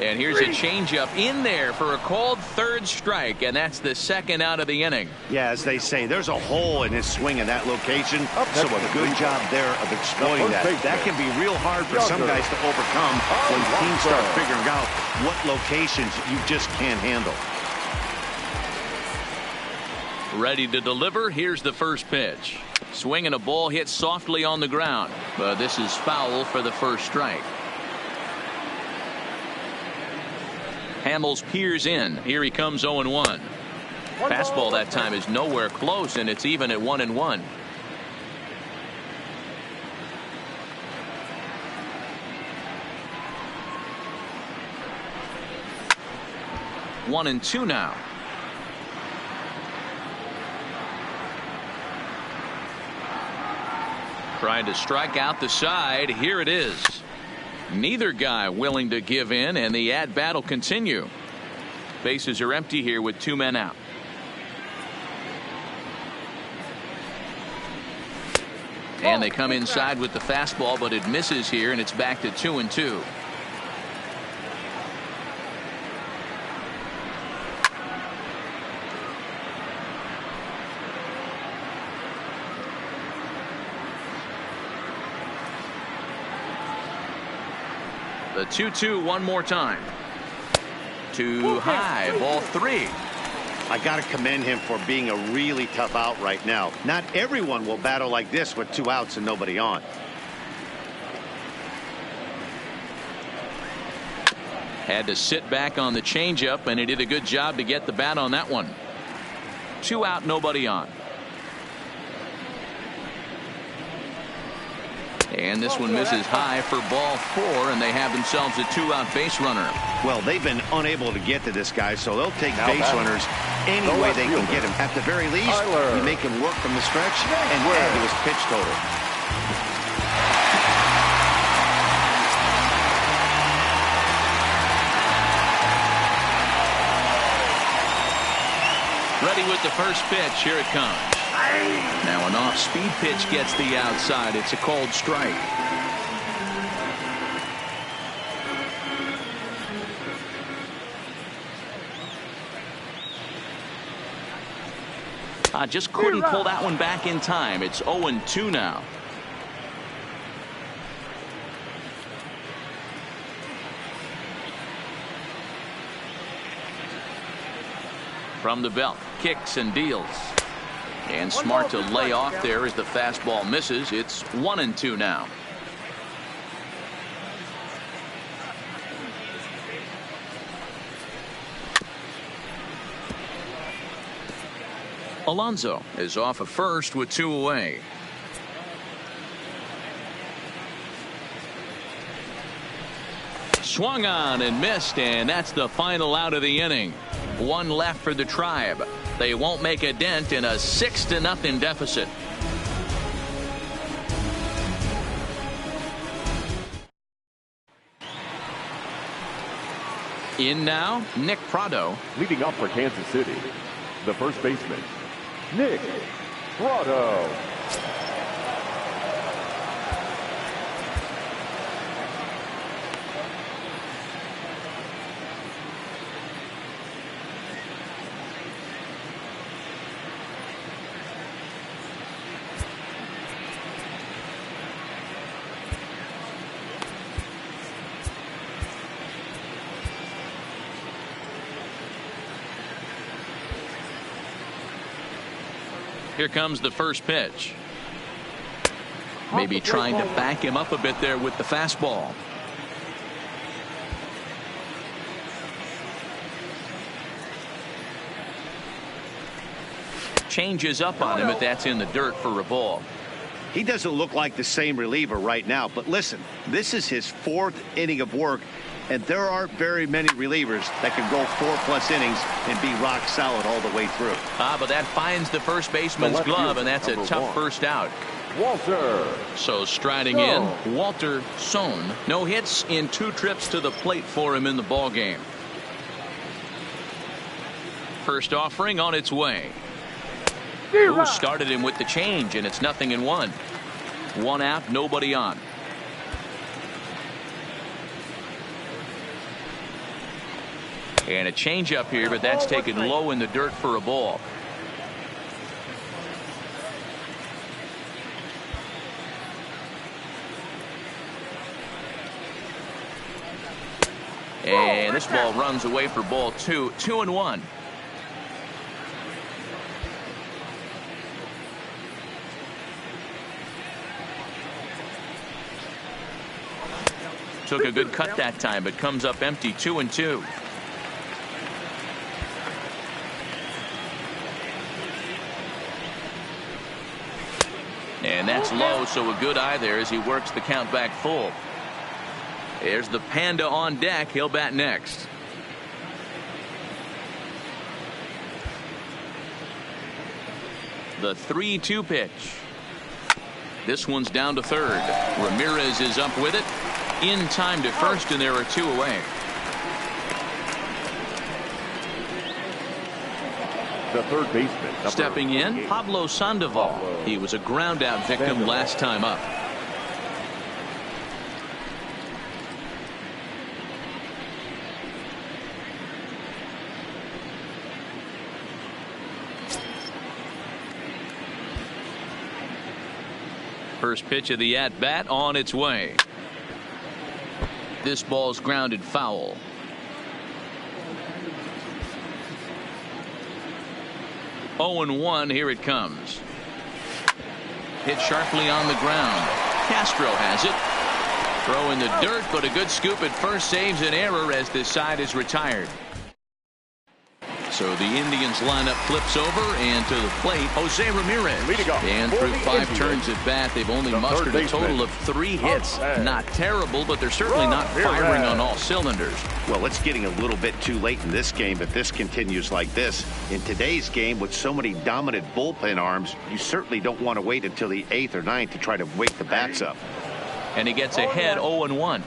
And here's a changeup in there for a called third strike, and that's the second out of the inning. Yeah, as they say, there's a hole in his swing in that location, so a good job there of exploiting that. That can be real hard for some guys to overcome when teams start figuring out what locations you just can't handle. Ready to deliver. Here's the first pitch. Swinging a ball hit softly on the ground, but this is foul for the first strike. Hamels peers in. Here he comes 0-1. Fastball that time is nowhere close, and it's even at 1-1. One and two now. Trying to strike out the side. Here it is. Neither guy willing to give in, and the at-bat will continue. Bases are empty here with two men out. And they come inside with the fastball, but it misses here, and it's back to 2-2. The 2-2 one more time. Too high. Ball three. I got to commend him for being a really tough out right now. Not everyone will battle like this with two outs and nobody on. Had to sit back on the changeup, and he did a good job to get the bat on that one. 2 out, nobody on. And this one misses high for ball 4, and they have themselves a 2-out base runner. Well, they've been unable to get to this guy, so they'll take base runners any way they can get him. At the very least, you make him work from the stretch and add to his pitch total. Ready with the first pitch. Here it comes. Now an off-speed pitch gets the outside. It's a called strike. Just couldn't pull that one back in time. It's 0-2 now. From the belt, kicks and deals. And smart to lay off there as the fastball misses. It's 1-2 now. Alonso is off of first with 2 away. Swung on and missed, and that's the final out of the inning. 1 left for the Tribe. They won't make a dent in a 6-0 deficit. In now, Nick Prado. Leading up for Kansas City, the first baseman, Nick Prado. Here comes the first pitch. Maybe trying to back him up a bit there with the fastball. Changes up on him, but that's in the dirt for a ball. He doesn't look like the same reliever right now, but listen, this is his 4th inning of work, and there aren't very many relievers that can go 4+ innings and be rock solid all the way through. But that finds the first baseman's glove, and that's a tough first out. Walter. So striding in, Walter Sohn. No hits in 2 trips to the plate for him in the ball game. First offering on its way. Ooh, started him with the change, and it's 0-1. 1 out, nobody on. And a change up here, but that's taken low in the dirt for a ball. And this ball runs away for ball 2. 2-1. Took a good cut that time, but comes up empty. 2-2. And that's low, so a good eye there as he works the count back full. There's the Panda on deck. He'll bat next. The 3-2 pitch. This one's down to third. Ramirez is up with it. In time to first, and there are 2 away. The third baseman. Stepping in, Pablo Sandoval. He was a ground out victim last time up. First pitch of the at-bat on its way. This ball's grounded foul. Oh, 0-1. Here it comes. Hit sharply on the ground. Castro has it. Throw in the dirt, but a good scoop at first saves an error as this side is retired. So the Indians lineup flips over, and to the plate, Jose Ramirez. And through 5 turns at bat, they've only mustered a total of 3 hits. Not terrible, but they're certainly not firing on all cylinders. Well, it's getting a little bit too late in this game if this continues like this. In today's game, with so many dominant bullpen arms, you certainly don't want to wait until the 8th or 9th to try to wake the bats up. And he gets ahead 0-1.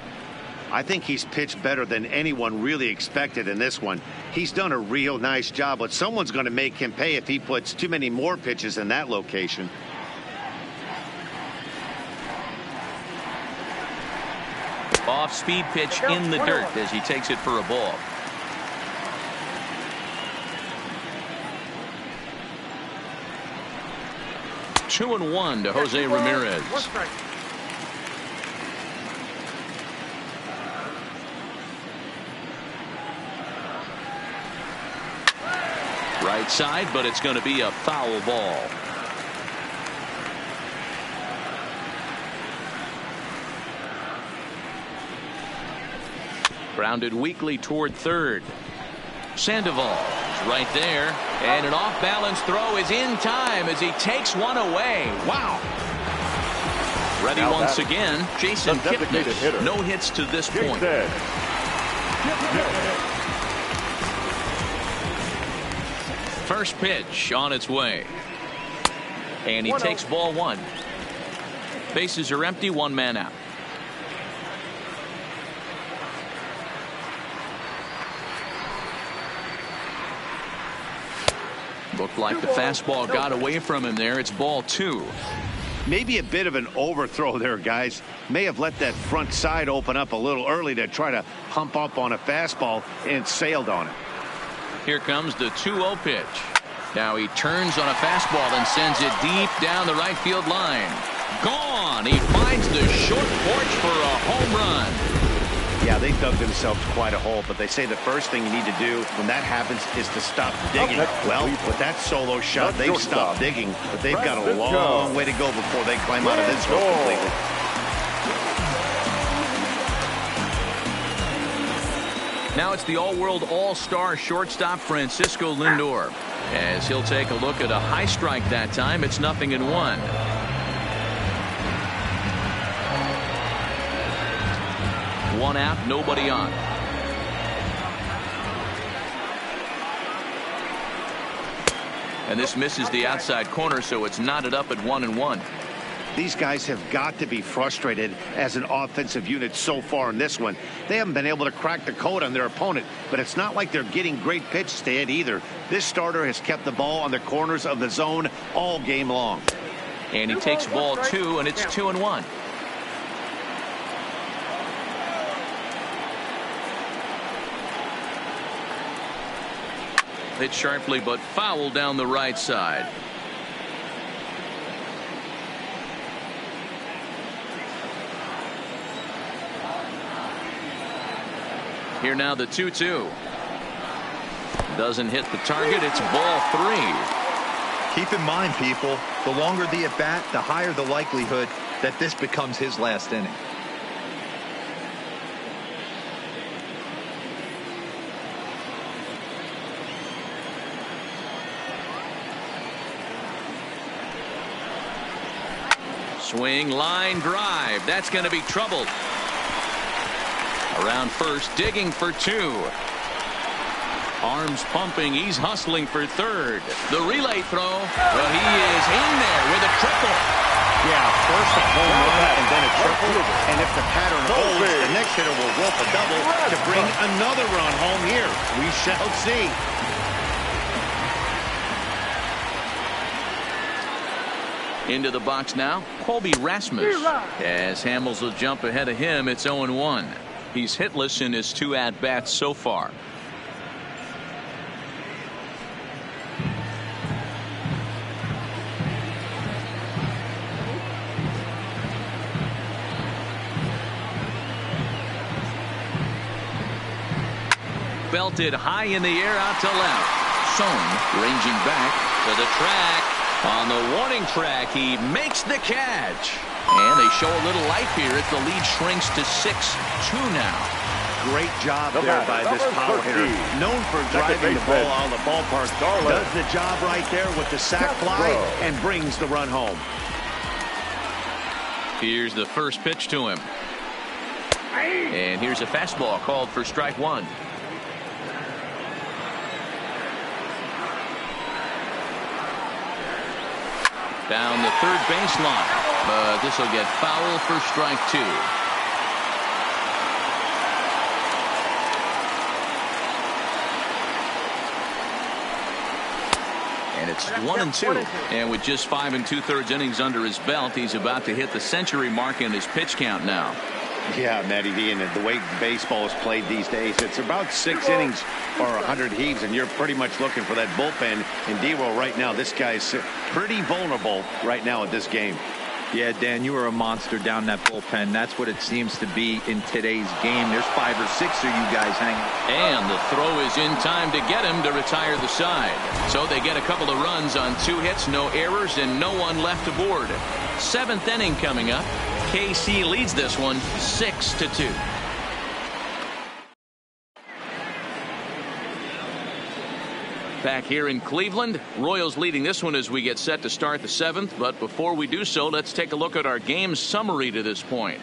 I think he's pitched better than anyone really expected in this one. He's done a real nice job, but someone's going to make him pay if he puts too many more pitches in that location. Off-speed pitch in the dirt as he takes it for a ball. Two and 1 to Jose Ramirez. Right side, but it's going to be a foul ball. Grounded weakly toward third. Sandoval is right there, and an off-balance throw is in time as he takes one away. Wow. Ready now once again, Jason Kipnis. No hits to this point. First pitch on its way. And he takes ball 1. Bases are empty, 1 man out. Looked like the fastball got away from him there. It's ball 2. Maybe a bit of an overthrow there, guys. May have let that front side open up a little early to try to hump up on a fastball and sailed on it. Here comes the 2-0 pitch. Now he turns on a fastball and sends it deep down the right field line. Gone. He finds the short porch for a home run. Yeah, they dug themselves quite a hole, but they say the first thing you need to do when that happens is to stop digging. Well, with that solo shot, they've stopped digging, but they've got a long way to go before they climb out of this hole completely. Now it's the all-world all-star shortstop Francisco Lindor. As he'll take a look at a high strike that time, it's 0-1. One out, nobody on. And this misses the outside corner, so it's knotted up at 1-1. These guys have got to be frustrated as an offensive unit so far in this one. They haven't been able to crack the code on their opponent, but it's not like they're getting great pitches to hit either. This starter has kept the ball on the corners of the zone all game long. And he takes ball 2, and it's 2-1. Hit sharply, but foul down the right side. Here now the 2-2. Doesn't hit the target. It's ball 3. Keep in mind, people, the longer the at bat, the higher the likelihood that this becomes his last inning. Swing, line, drive. That's going to be troubled. Around first, digging for 2. Arms pumping. He's hustling for third. The relay throw. But he is in there with a triple. Yeah, first a home run and then a triple. And if the pattern holds, the next hitter will rope a double to bring another run home here. We shall see. Into the box now, Colby Rasmus. As Hamels will jump ahead of him, it's 0-1. He's hitless in his 2 at-bats so far. Belted high in the air out to left. Sohn ranging back to the track. On the warning track, he makes the catch. And they show a little life here as the lead shrinks to 6-2 now. Great job there by this power hitter. Known for driving the ball out of the ballpark. Does the job right there with the sac fly and brings the run home. Here's the first pitch to him. And here's a fastball called for strike 1. Down the third baseline, but this will get foul for strike 2. And it's 1-2. And with just 5 2/3 innings under his belt, he's about to hit the century mark in his pitch count now. Yeah, Matty D, and the way baseball is played these days, it's about 6 innings or 100 heaves, and you're pretty much looking for that bullpen. And D-Roll right now, this guy's pretty vulnerable right now at this game. Yeah, Dan, you are a monster down that bullpen. That's what it seems to be in today's game. There's 5 or 6 of you guys hanging. And the throw is in time to get him to retire the side. So they get a couple of runs on 2 hits, no errors, and no one left aboard. 7th inning coming up. KC leads this one 6-2. Back here in Cleveland, Royals leading this one as we get set to start the 7th. But before we do so, let's take a look at our game summary to this point.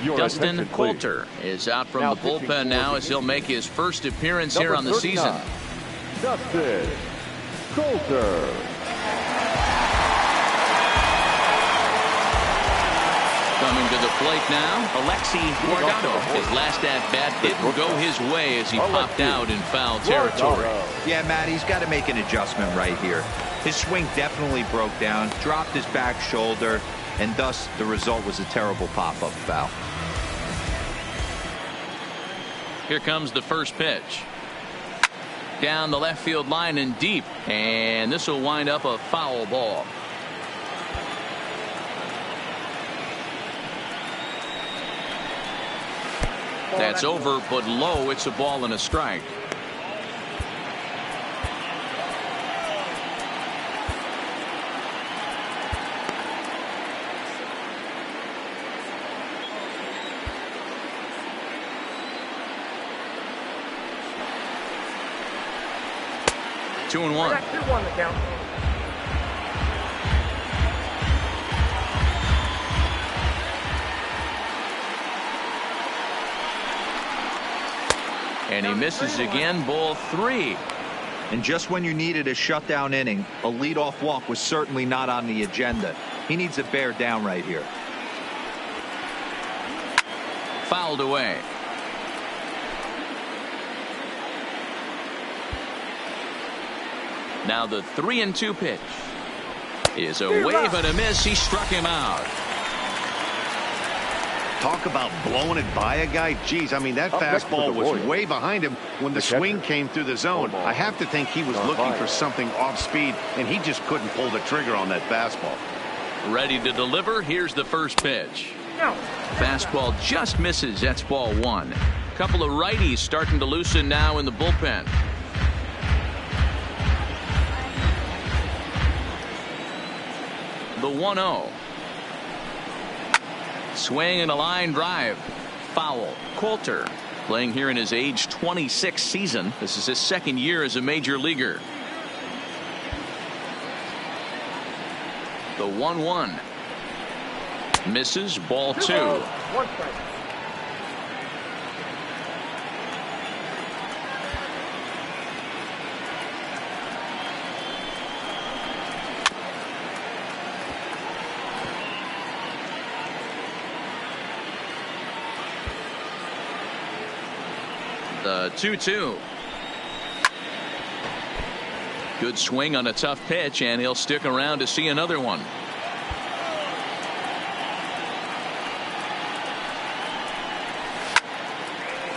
Dustin Coulter is out from the bullpen now as he'll make his first appearance here on the season. Dustin Coulter. Coming to the plate now, Alexi Guardado. His last at-bat didn't go his way as he popped out in foul territory. Yeah, Matt, he's got to make an adjustment right here. His swing definitely broke down, dropped his back shoulder, and thus the result was a terrible pop-up foul. Here comes the first pitch. Down the left field line and deep, and this will wind up a foul ball. That's over, but low. It's a ball and a strike. Two and one. 2-1 the count. And he misses again, ball 3. And just when you needed a shutdown inning, a leadoff walk was certainly not on the agenda. He needs to bear down right here. Fouled away. Now the 3-2 pitch is a wave and a miss. He struck him out. Talk about blowing it by a guy. Geez, I mean, that fastball was way behind him when the swing came through the zone. I have to think he was looking for something off speed, and he just couldn't pull the trigger on that fastball. Ready to deliver. Here's the first pitch. Fastball just misses. That's ball 1. Couple of righties starting to loosen now in the bullpen. The 1-0. Swing and a line drive. Foul. Coulter playing here in his age 26 season. This is his 2nd year as a major leaguer. The 1-1. Misses. Ball 2. 1 strike. The 2-2. Good swing on a tough pitch, and he'll stick around to see another one.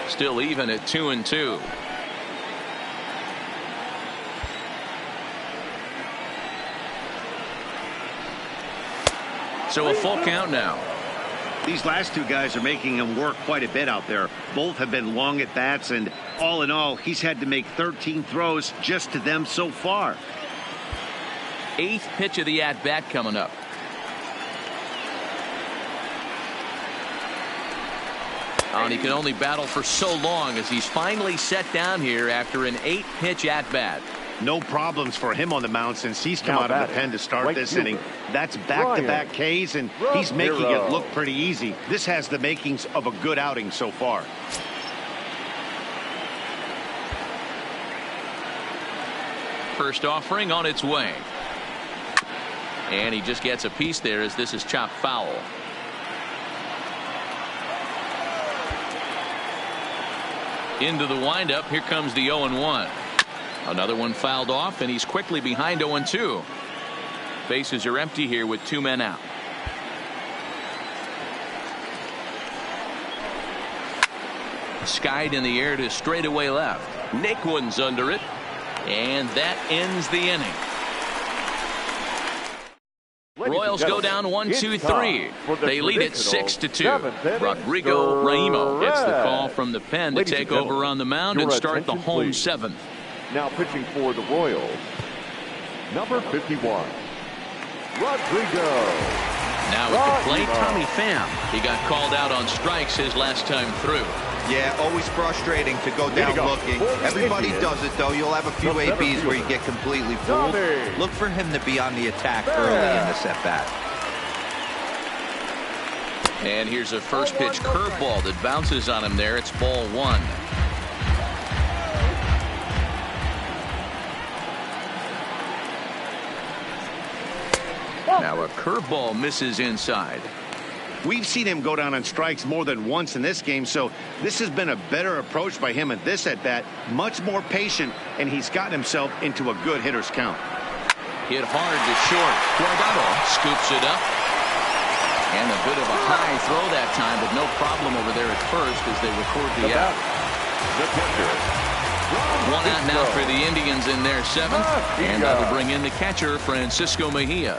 Still even at 2-2. So a full count now. These last two guys are making him work quite a bit out there. Both have been long at bats, and all in all, he's had to make 13 throws just to them so far. 8th pitch of the at bat coming up. And he can only battle for so long as he's finally set down here after an 8-pitch at bat. No problems for him on the mound since he's come out of the pen to start this inning. That's back-to-back Ks, and he's making it look pretty easy. This has the makings of a good outing so far. First offering on its way. And he just gets a piece there as this is chopped foul. Into the windup. Here comes the 0-1. Another one fouled off, and he's quickly behind 0-2. Bases are empty here with 2 men out. Skied in the air to straightaway left. Naquin's under it, and that ends the inning. Royals go down 1-2-3. They lead it 6-2. Rodrigo Raimo gets the call from the pen to take over on the mound and start the home 7th. Now pitching for the Royals, number 51, Rodrigo. Now at the plate, Tommy Pham. He got called out on strikes his last time through. Yeah, always frustrating to go down looking. Everybody does it, though. You'll have a few ABs where you get completely fooled. Look for him to be on the attack early in this at-bat. And here's a first pitch curveball that bounces on him there. It's ball 1. Now a curveball misses inside. We've seen him go down on strikes more than once in this game, so this has been a better approach by him at this at-bat. Much more patient, and he's gotten himself into a good hitter's count. Hit hard to short. Guardado scoops it up. And a bit of a high throw that time, but no problem over there at first as they record the out. One out now for the Indians in their 7th, and that'll bring in the catcher, Francisco Mejia.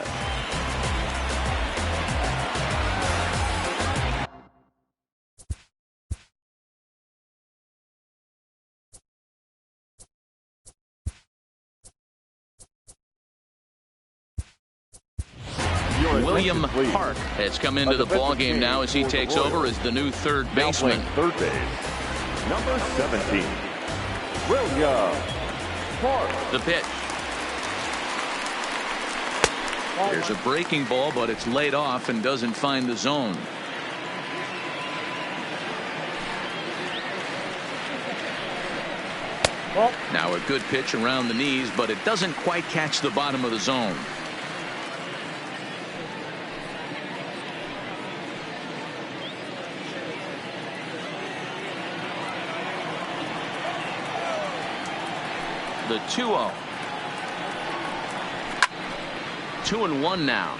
William Park has come into the ballgame now as he takes over as the new third baseman. Third base, number 17, William Park. The pitch. There's a breaking ball, but it's laid off and doesn't find the zone. Now a good pitch around the knees, but it doesn't quite catch the bottom of the zone. The 2-0. 2-1 now.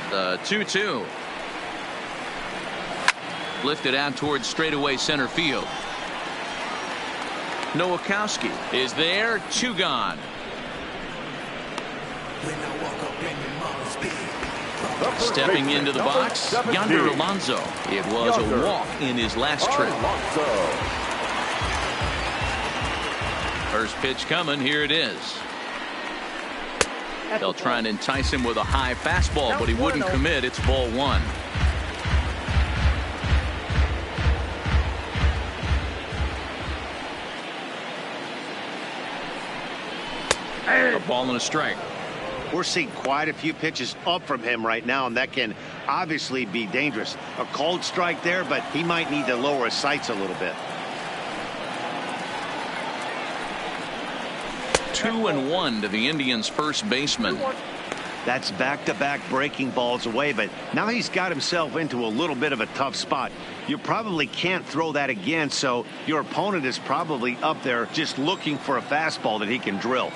The 2-2. Lifted out towards straightaway center field. Nowakowski is there. 2 gone. Stepping into the box, Yonder Alonso. It was a walk in his last trip. First pitch coming. Here it is. They'll try and entice him with a high fastball, but he wouldn't commit. It's ball one. A ball and a strike. We're seeing quite a few pitches up from him right now, and that can obviously be dangerous. A cold strike there, but he might need to lower his sights a little bit. 2-1 to the Indians' first baseman. That's back-to-back breaking balls away, but now he's got himself into a little bit of a tough spot. You probably can't throw that again, so your opponent is probably up there just looking for a fastball that he can drill.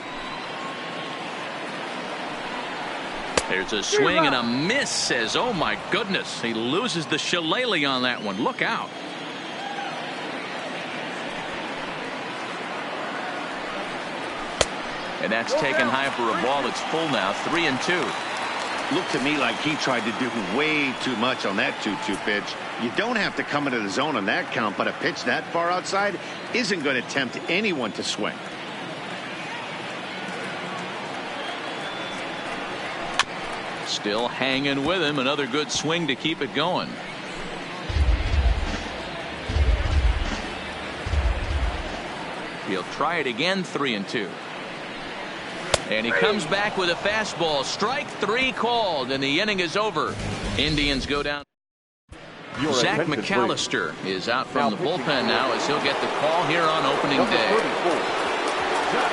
There's a swing and a miss. Says, oh my goodness, he loses the shillelagh on that one. Look out. And that's taken high for a ball. It's full now. 3-2. Looked to me like he tried to do way too much on that 2-2 pitch. You don't have to come into the zone on that count, but a pitch that far outside isn't going to tempt anyone to swing. Still hanging with him. Another good swing to keep it going. He'll try it again. 3-2. And he comes back with a fastball. Strike three called, and the inning is over. Indians go down. Zach McAllister is out from the bullpen now as he'll get the call here on opening day.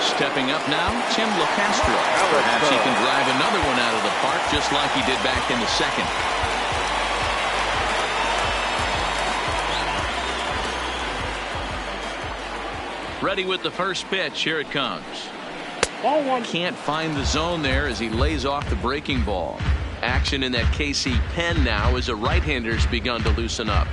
Stepping up now, Tim LeCastro. Perhaps he can drive another one out of the park just like he did back in the second. Ready with the first pitch. Here it comes. Can't find the zone there as he lays off the breaking ball. Action in that KC pen now as a right-hander's begun to loosen up.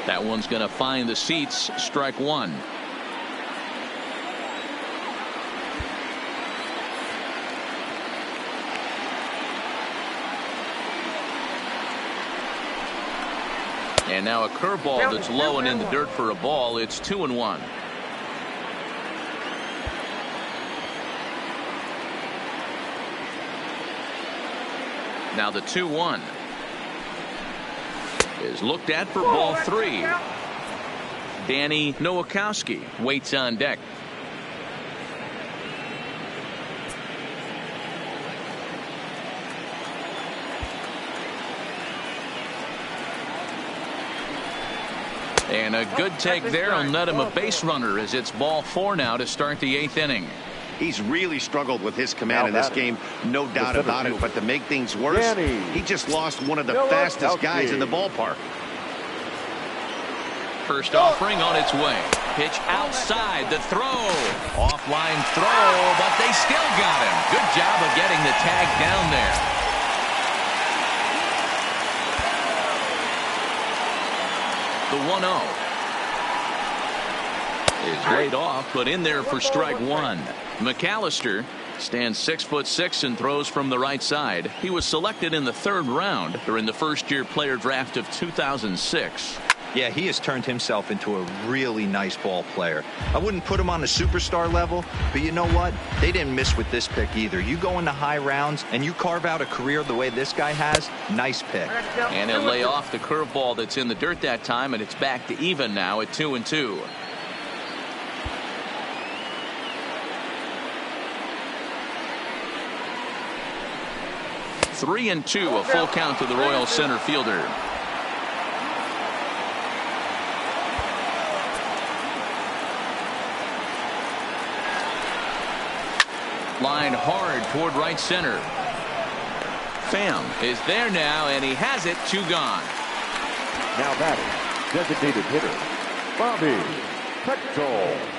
That one's going to find the seats. Strike one. And now a curveball that's low and in the dirt for a ball. It's 2-1. Now the 2-1 is looked at for ball three. Danny Nowakowski waits on deck. And a good take there will net him a base runner as it's ball four now to start the eighth inning. He's really struggled with his command in this game, no doubt about it. But to make things worse, he just lost one of the fastest guys in the ballpark. First offering on its way. Pitch outside, the throw. Offline throw, but they still got him. Good job of getting the tag down there. The 1-0 is laid off, but in there for strike one. McAllister stands 6'6" and throws from the right side. He was selected in the third round during the first-year player draft of 2006. Yeah, he has turned himself into a really nice ball player. I wouldn't put him on the superstar level, but you know what? They didn't miss with this pick either. You go into high rounds and you carve out a career the way this guy has, nice pick. And he'll lay off the curveball that's in the dirt that time, and it's back to even now at 2-2. Three and two, a full count to the Royals center fielder. Line hard toward right center. Pham is there now, and he has it. Two gone. Now batting, designated hitter, Bobby Hector.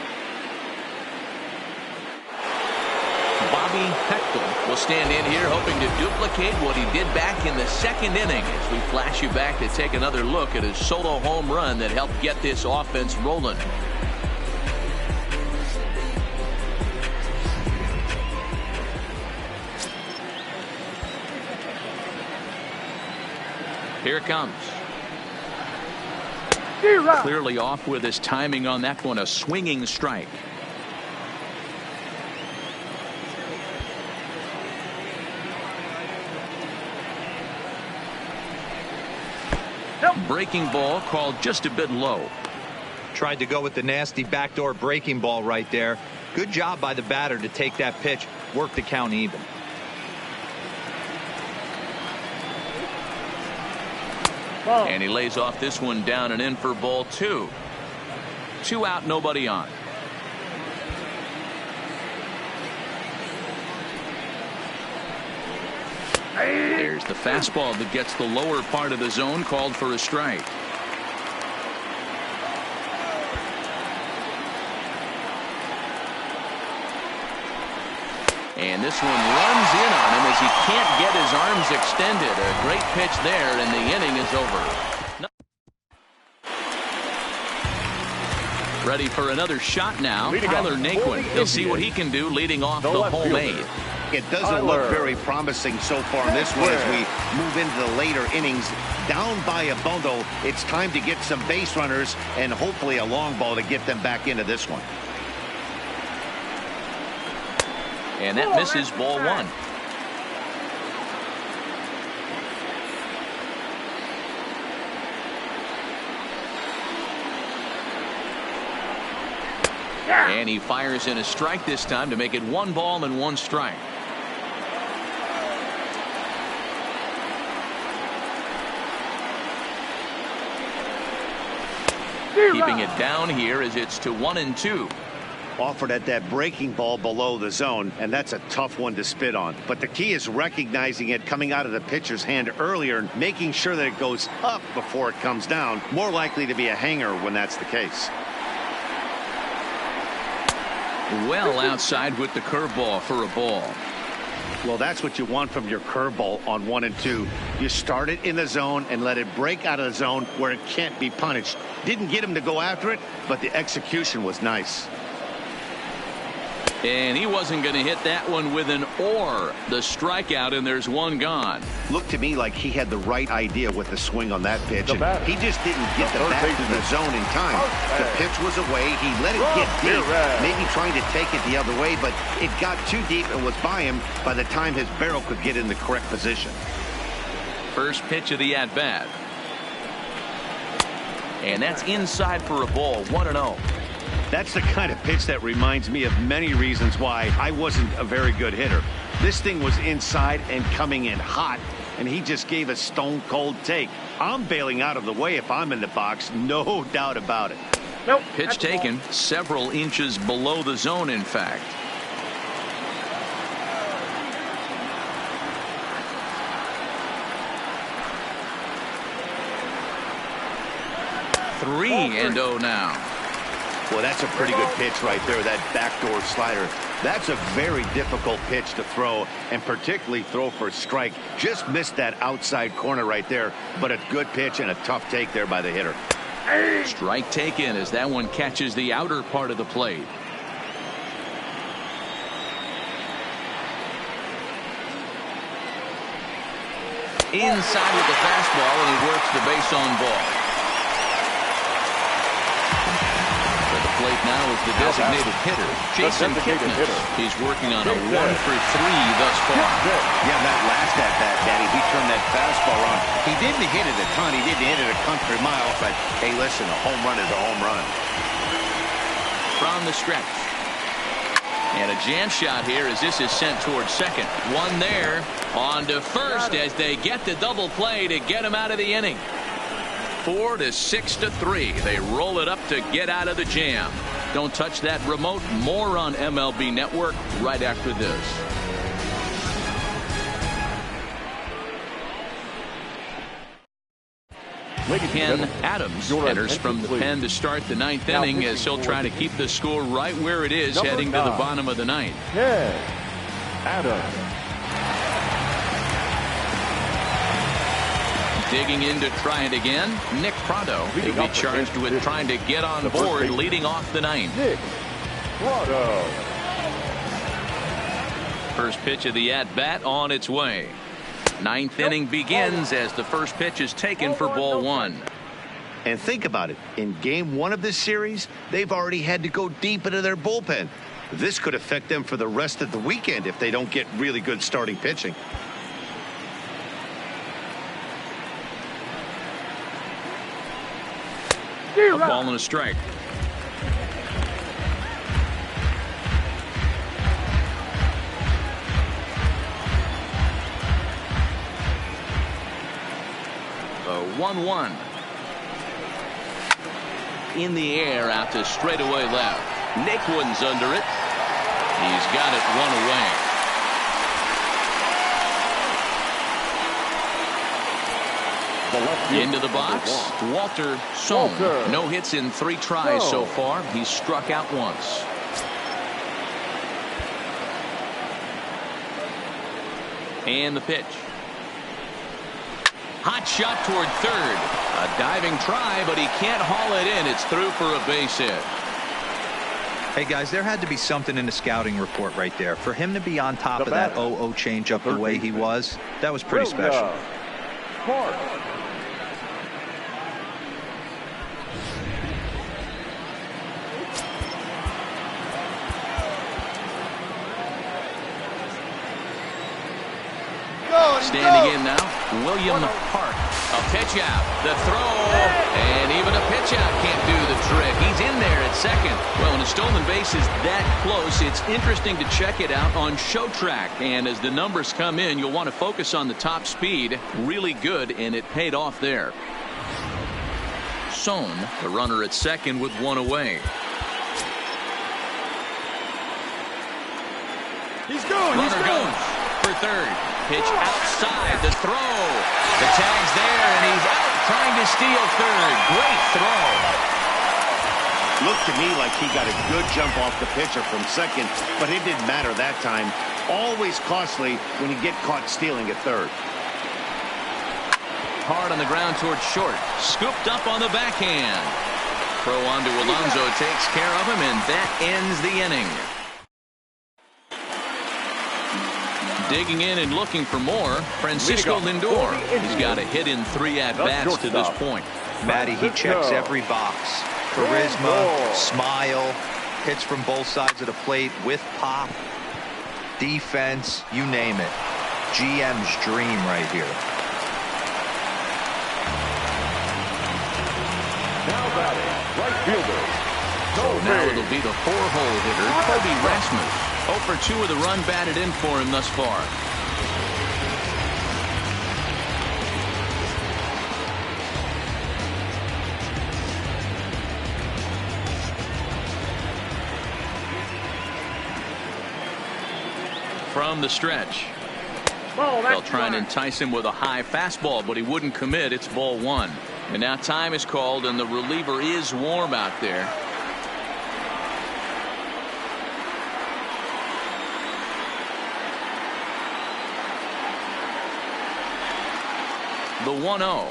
Bobby Hector will stand in here hoping to duplicate what he did back in the second inning as we flash you back to take another look at his solo home run that helped get this offense rolling. Here it comes. Clearly off with his timing on that one. A swinging strike. Breaking ball called just a bit low. Tried to go with the nasty backdoor breaking ball right there. Good job by the batter to take that pitch, work the count even. And he lays off this one down and in for ball 2. 2 out, nobody on. There's the fastball that gets the lower part of the zone, called for a strike. And this one runs in on him as he can't get his arms extended. A great pitch there, and the inning is over. Ready for another shot now. Tyler Naquin. He'll see what he can do leading off the homemade. It doesn't look very promising so far in this one as we move into the later innings. Down by a bundle, it's time to get some base runners and hopefully a long ball to get them back into this one. And that misses ball 1. And he fires in a strike this time to make it 1 ball and 1 strike. Keeping it down here as it's to 1-2. Offered at that breaking ball below the zone, and that's a tough one to spit on. But the key is recognizing it coming out of the pitcher's hand earlier and making sure that it goes up before it comes down. More likely to be a hanger when that's the case. Well outside with the curveball for a ball. Well, that's what you want from your curveball on 1 and 2. You start it in the zone and let it break out of the zone where it can't be punished. Didn't get him to go after it, but the execution was nice. And he wasn't going to hit that one with an or. The strikeout, and there's 1 gone. Looked to me like he had the right idea with the swing on that pitch. He just didn't get the bat to the zone in time. The pitch was away. He let it get deep, maybe trying to take it the other way, but it got too deep and was by him by the time his barrel could get in the correct position. First pitch of the at-bat. And that's inside for a ball, 1-0. That's the kind of pitch that reminds me of many reasons why I wasn't a very good hitter. This thing was inside and coming in hot, and he just gave a stone-cold take. I'm bailing out of the way if I'm in the box, no doubt about it. Nope. Pitch taken several inches below the zone, in fact. Three and 0 now. Well, that's a pretty good pitch right there, that backdoor slider. That's a very difficult pitch to throw, and particularly throw for a strike. Just missed that outside corner right there, but a good pitch and a tough take there by the hitter. Strike taken as that one catches the outer part of the plate. Inside with the fastball, and he works the base on ball. Plate now is the designated hitter, Jason Kipnis. He's working on a 1 for 3 thus far. Yeah, that last at-bat, Daddy, he turned that fastball on. He didn't hit it a ton. He didn't hit it a country mile, but hey, listen, a home run is a home run. From the stretch. And a jam shot here as this is sent towards second. One there on to first as they get the double play to get him out of the inning. 4 to 6 to 3. They roll it up to get out of the jam. Don't touch that remote. More on MLB Network right after this. Ken Adams enters from the pen to start the 9th inning as he'll try to keep the score right where it is heading to the bottom of the 9th. Ken Adams. Digging in to try it again, Nick Prado. He'll be charged with trying to get on board leading off the 9th. Nick Prado. First pitch of the at-bat on its way. Ninth inning begins as the first pitch is taken for ball one. And think about it. In game one of this series, they've already had to go deep into their bullpen. This could affect them for the rest of the weekend if they don't get really good starting pitching. A ball and a strike. The 1-1. In the air out to straightaway left. Naquin's under it. He's got it one away. Into the box, Walter Sohn. No hits in 3 tries so far. He's struck out once. And the pitch. Hot shot toward third. A diving try, but he can't haul it in. It's through for a base hit. Hey, guys, there had to be something in the scouting report right there. For him to be on top of that 0-0 changeup the way he was, that was pretty special. Standing in now, William Park. A pitch out, the throw, and even a pitch out can't do the trick. He's in there at second. Well, when a stolen base is that close, it's interesting to check it out on Show Track. And as the numbers come in, you'll want to focus on the top speed. Really good, and it paid off there. Sohn, the runner at second with one away. He's going. Runner goes for third. Pitch outside, the throw. The tag's there, and he's out trying to steal third. Great throw. Looked to me like he got a good jump off the pitcher from second, but it didn't matter that time. Always costly when you get caught stealing at third. Hard on the ground towards short. Scooped up on the backhand. Throw on to Alonso takes care of him, and that ends the inning. Digging in and looking for more, Francisco Lindor. He's got a hit in 3 at-bats to this point. Matty, he checks every box. Charisma, smile, hits from both sides of the plate with pop, defense, you name it. GM's dream right here. Now batting, right fielder. So now it'll be the 4-hole hitter, Kobe Rasmus. 0 for 2 with a run batted in for him thus far. From the stretch. They'll try and entice him with a high fastball, but he wouldn't commit. It's ball one. And now time is called, and the reliever is warm out there. The 1-0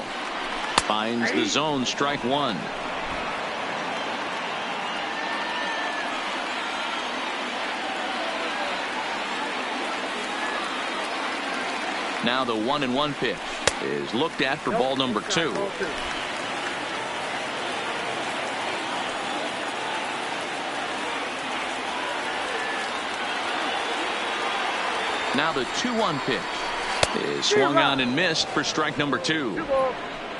finds the zone, strike one. Now the 1-1 pitch is looked at for ball number 2. Now the 2-1 pitch is swung on and missed for strike number 2.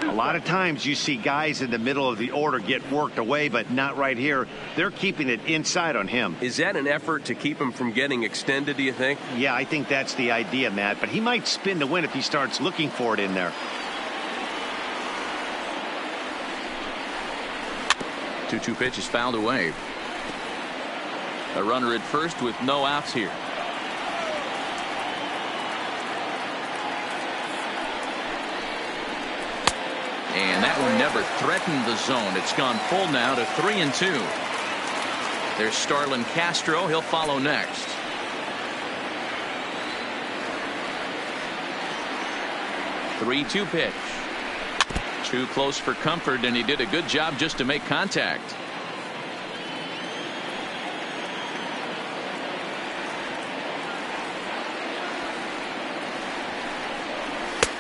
A lot of times you see guys in the middle of the order get worked away, but not right here. They're keeping it inside on him. Is that an effort to keep him from getting extended, do you think? Yeah, I think that's the idea, Matt. But he might spin to win if he starts looking for it in there. 2-2 pitch is fouled away. A runner at first with no outs here. And that one never threatened the zone. It's gone full now to 3-2. There's Starlin Castro. He'll follow next. Three-two pitch. Too close for comfort, and he did a good job just to make contact.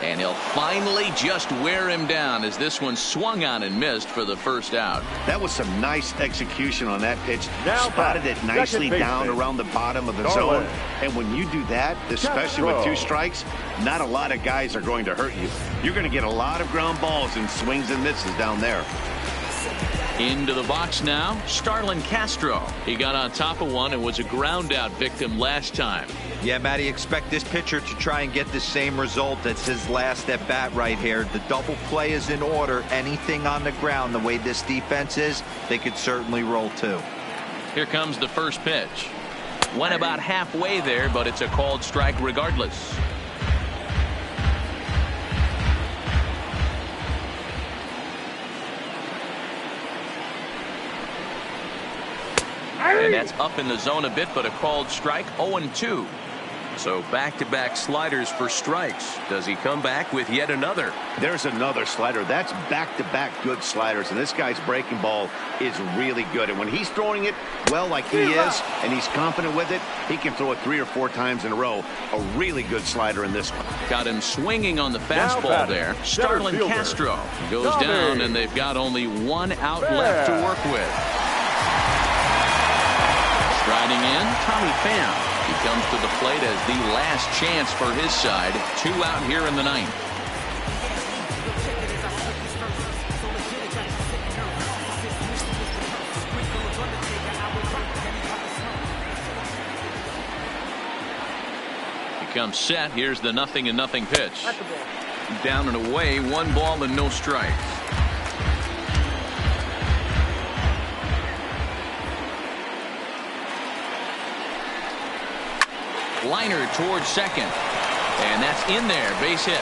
And he'll finally just wear him down as this one swung on and missed for the first out. That was some nice execution on that pitch. Now Spotted it nicely down around the bottom of the zone. And when you do that, especially with 2 strikes, not a lot of guys are going to hurt you. You're going to get a lot of ground balls and swings and misses down there. Into the box now, Starlin Castro. He got on top of one and was a ground out victim last time. Yeah, Matty, expect this pitcher to try and get the same result as his last at bat right here. The double play is in order. Anything on the ground, the way this defense is, they could certainly roll too. Here comes the first pitch. Went about halfway there, but it's a called strike regardless. And that's up in the zone a bit, but a called strike. 0-2. So back-to-back sliders for strikes. Does he come back with yet another? There's another slider. That's back-to-back good sliders, and this guy's breaking ball is really good. And when he's throwing it well like he is, and he's confident with it, he can throw it 3 or 4 times in a row. A really good slider in this one. Got him swinging on the fastball there. Starlin Castro goes down, and they've got only 1 out left to work with. Striding in, Tommy Pham. He comes to the plate as the last chance for his side. 2 out here in the 9th. He comes set. Here's the 0-0 pitch. Down and away, 1 ball and no strikes. Liner towards second, and that's in there. Base hit.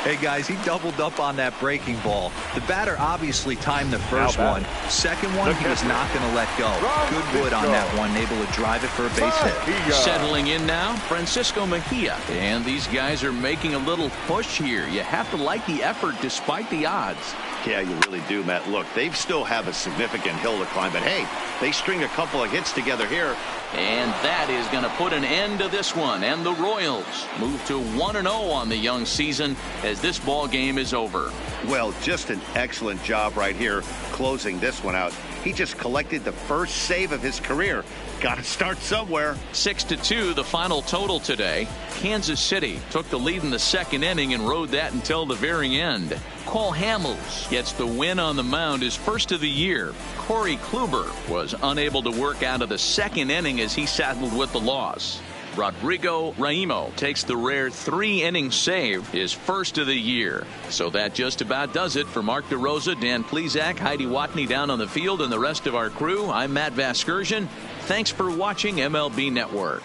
Hey guys, he doubled up on that breaking ball. The batter obviously timed the first one. Second one, he was not going to let go. Good wood on that one, able to drive it for a base hit. Settling in now, Francisco Mejia. And these guys are making a little push here. You have to like the effort despite the odds. Yeah, you really do, Matt. Look, they still have a significant hill to climb, but hey, they string a couple of hits together here. And that is going to put an end to this one. And the Royals move to 1-0 on the young season as this ball game is over. Well, just an excellent job right here closing this one out. He just collected the first save of his career. Got to start somewhere. 6-2 the final total today. Kansas City took the lead in the 2nd inning and rode that until the very end. Cole Hamels gets the win on the mound, his first of the year. Corey Kluber was unable to work out of the 2nd inning as he saddled with the loss. Rodrigo Raimo takes the rare 3-inning save, his first of the year. So that just about does it. For Mark DeRosa, Dan Plesac, Heidi Watney down on the field, and the rest of our crew, I'm Matt Vasgersian. Thanks for watching MLB Network.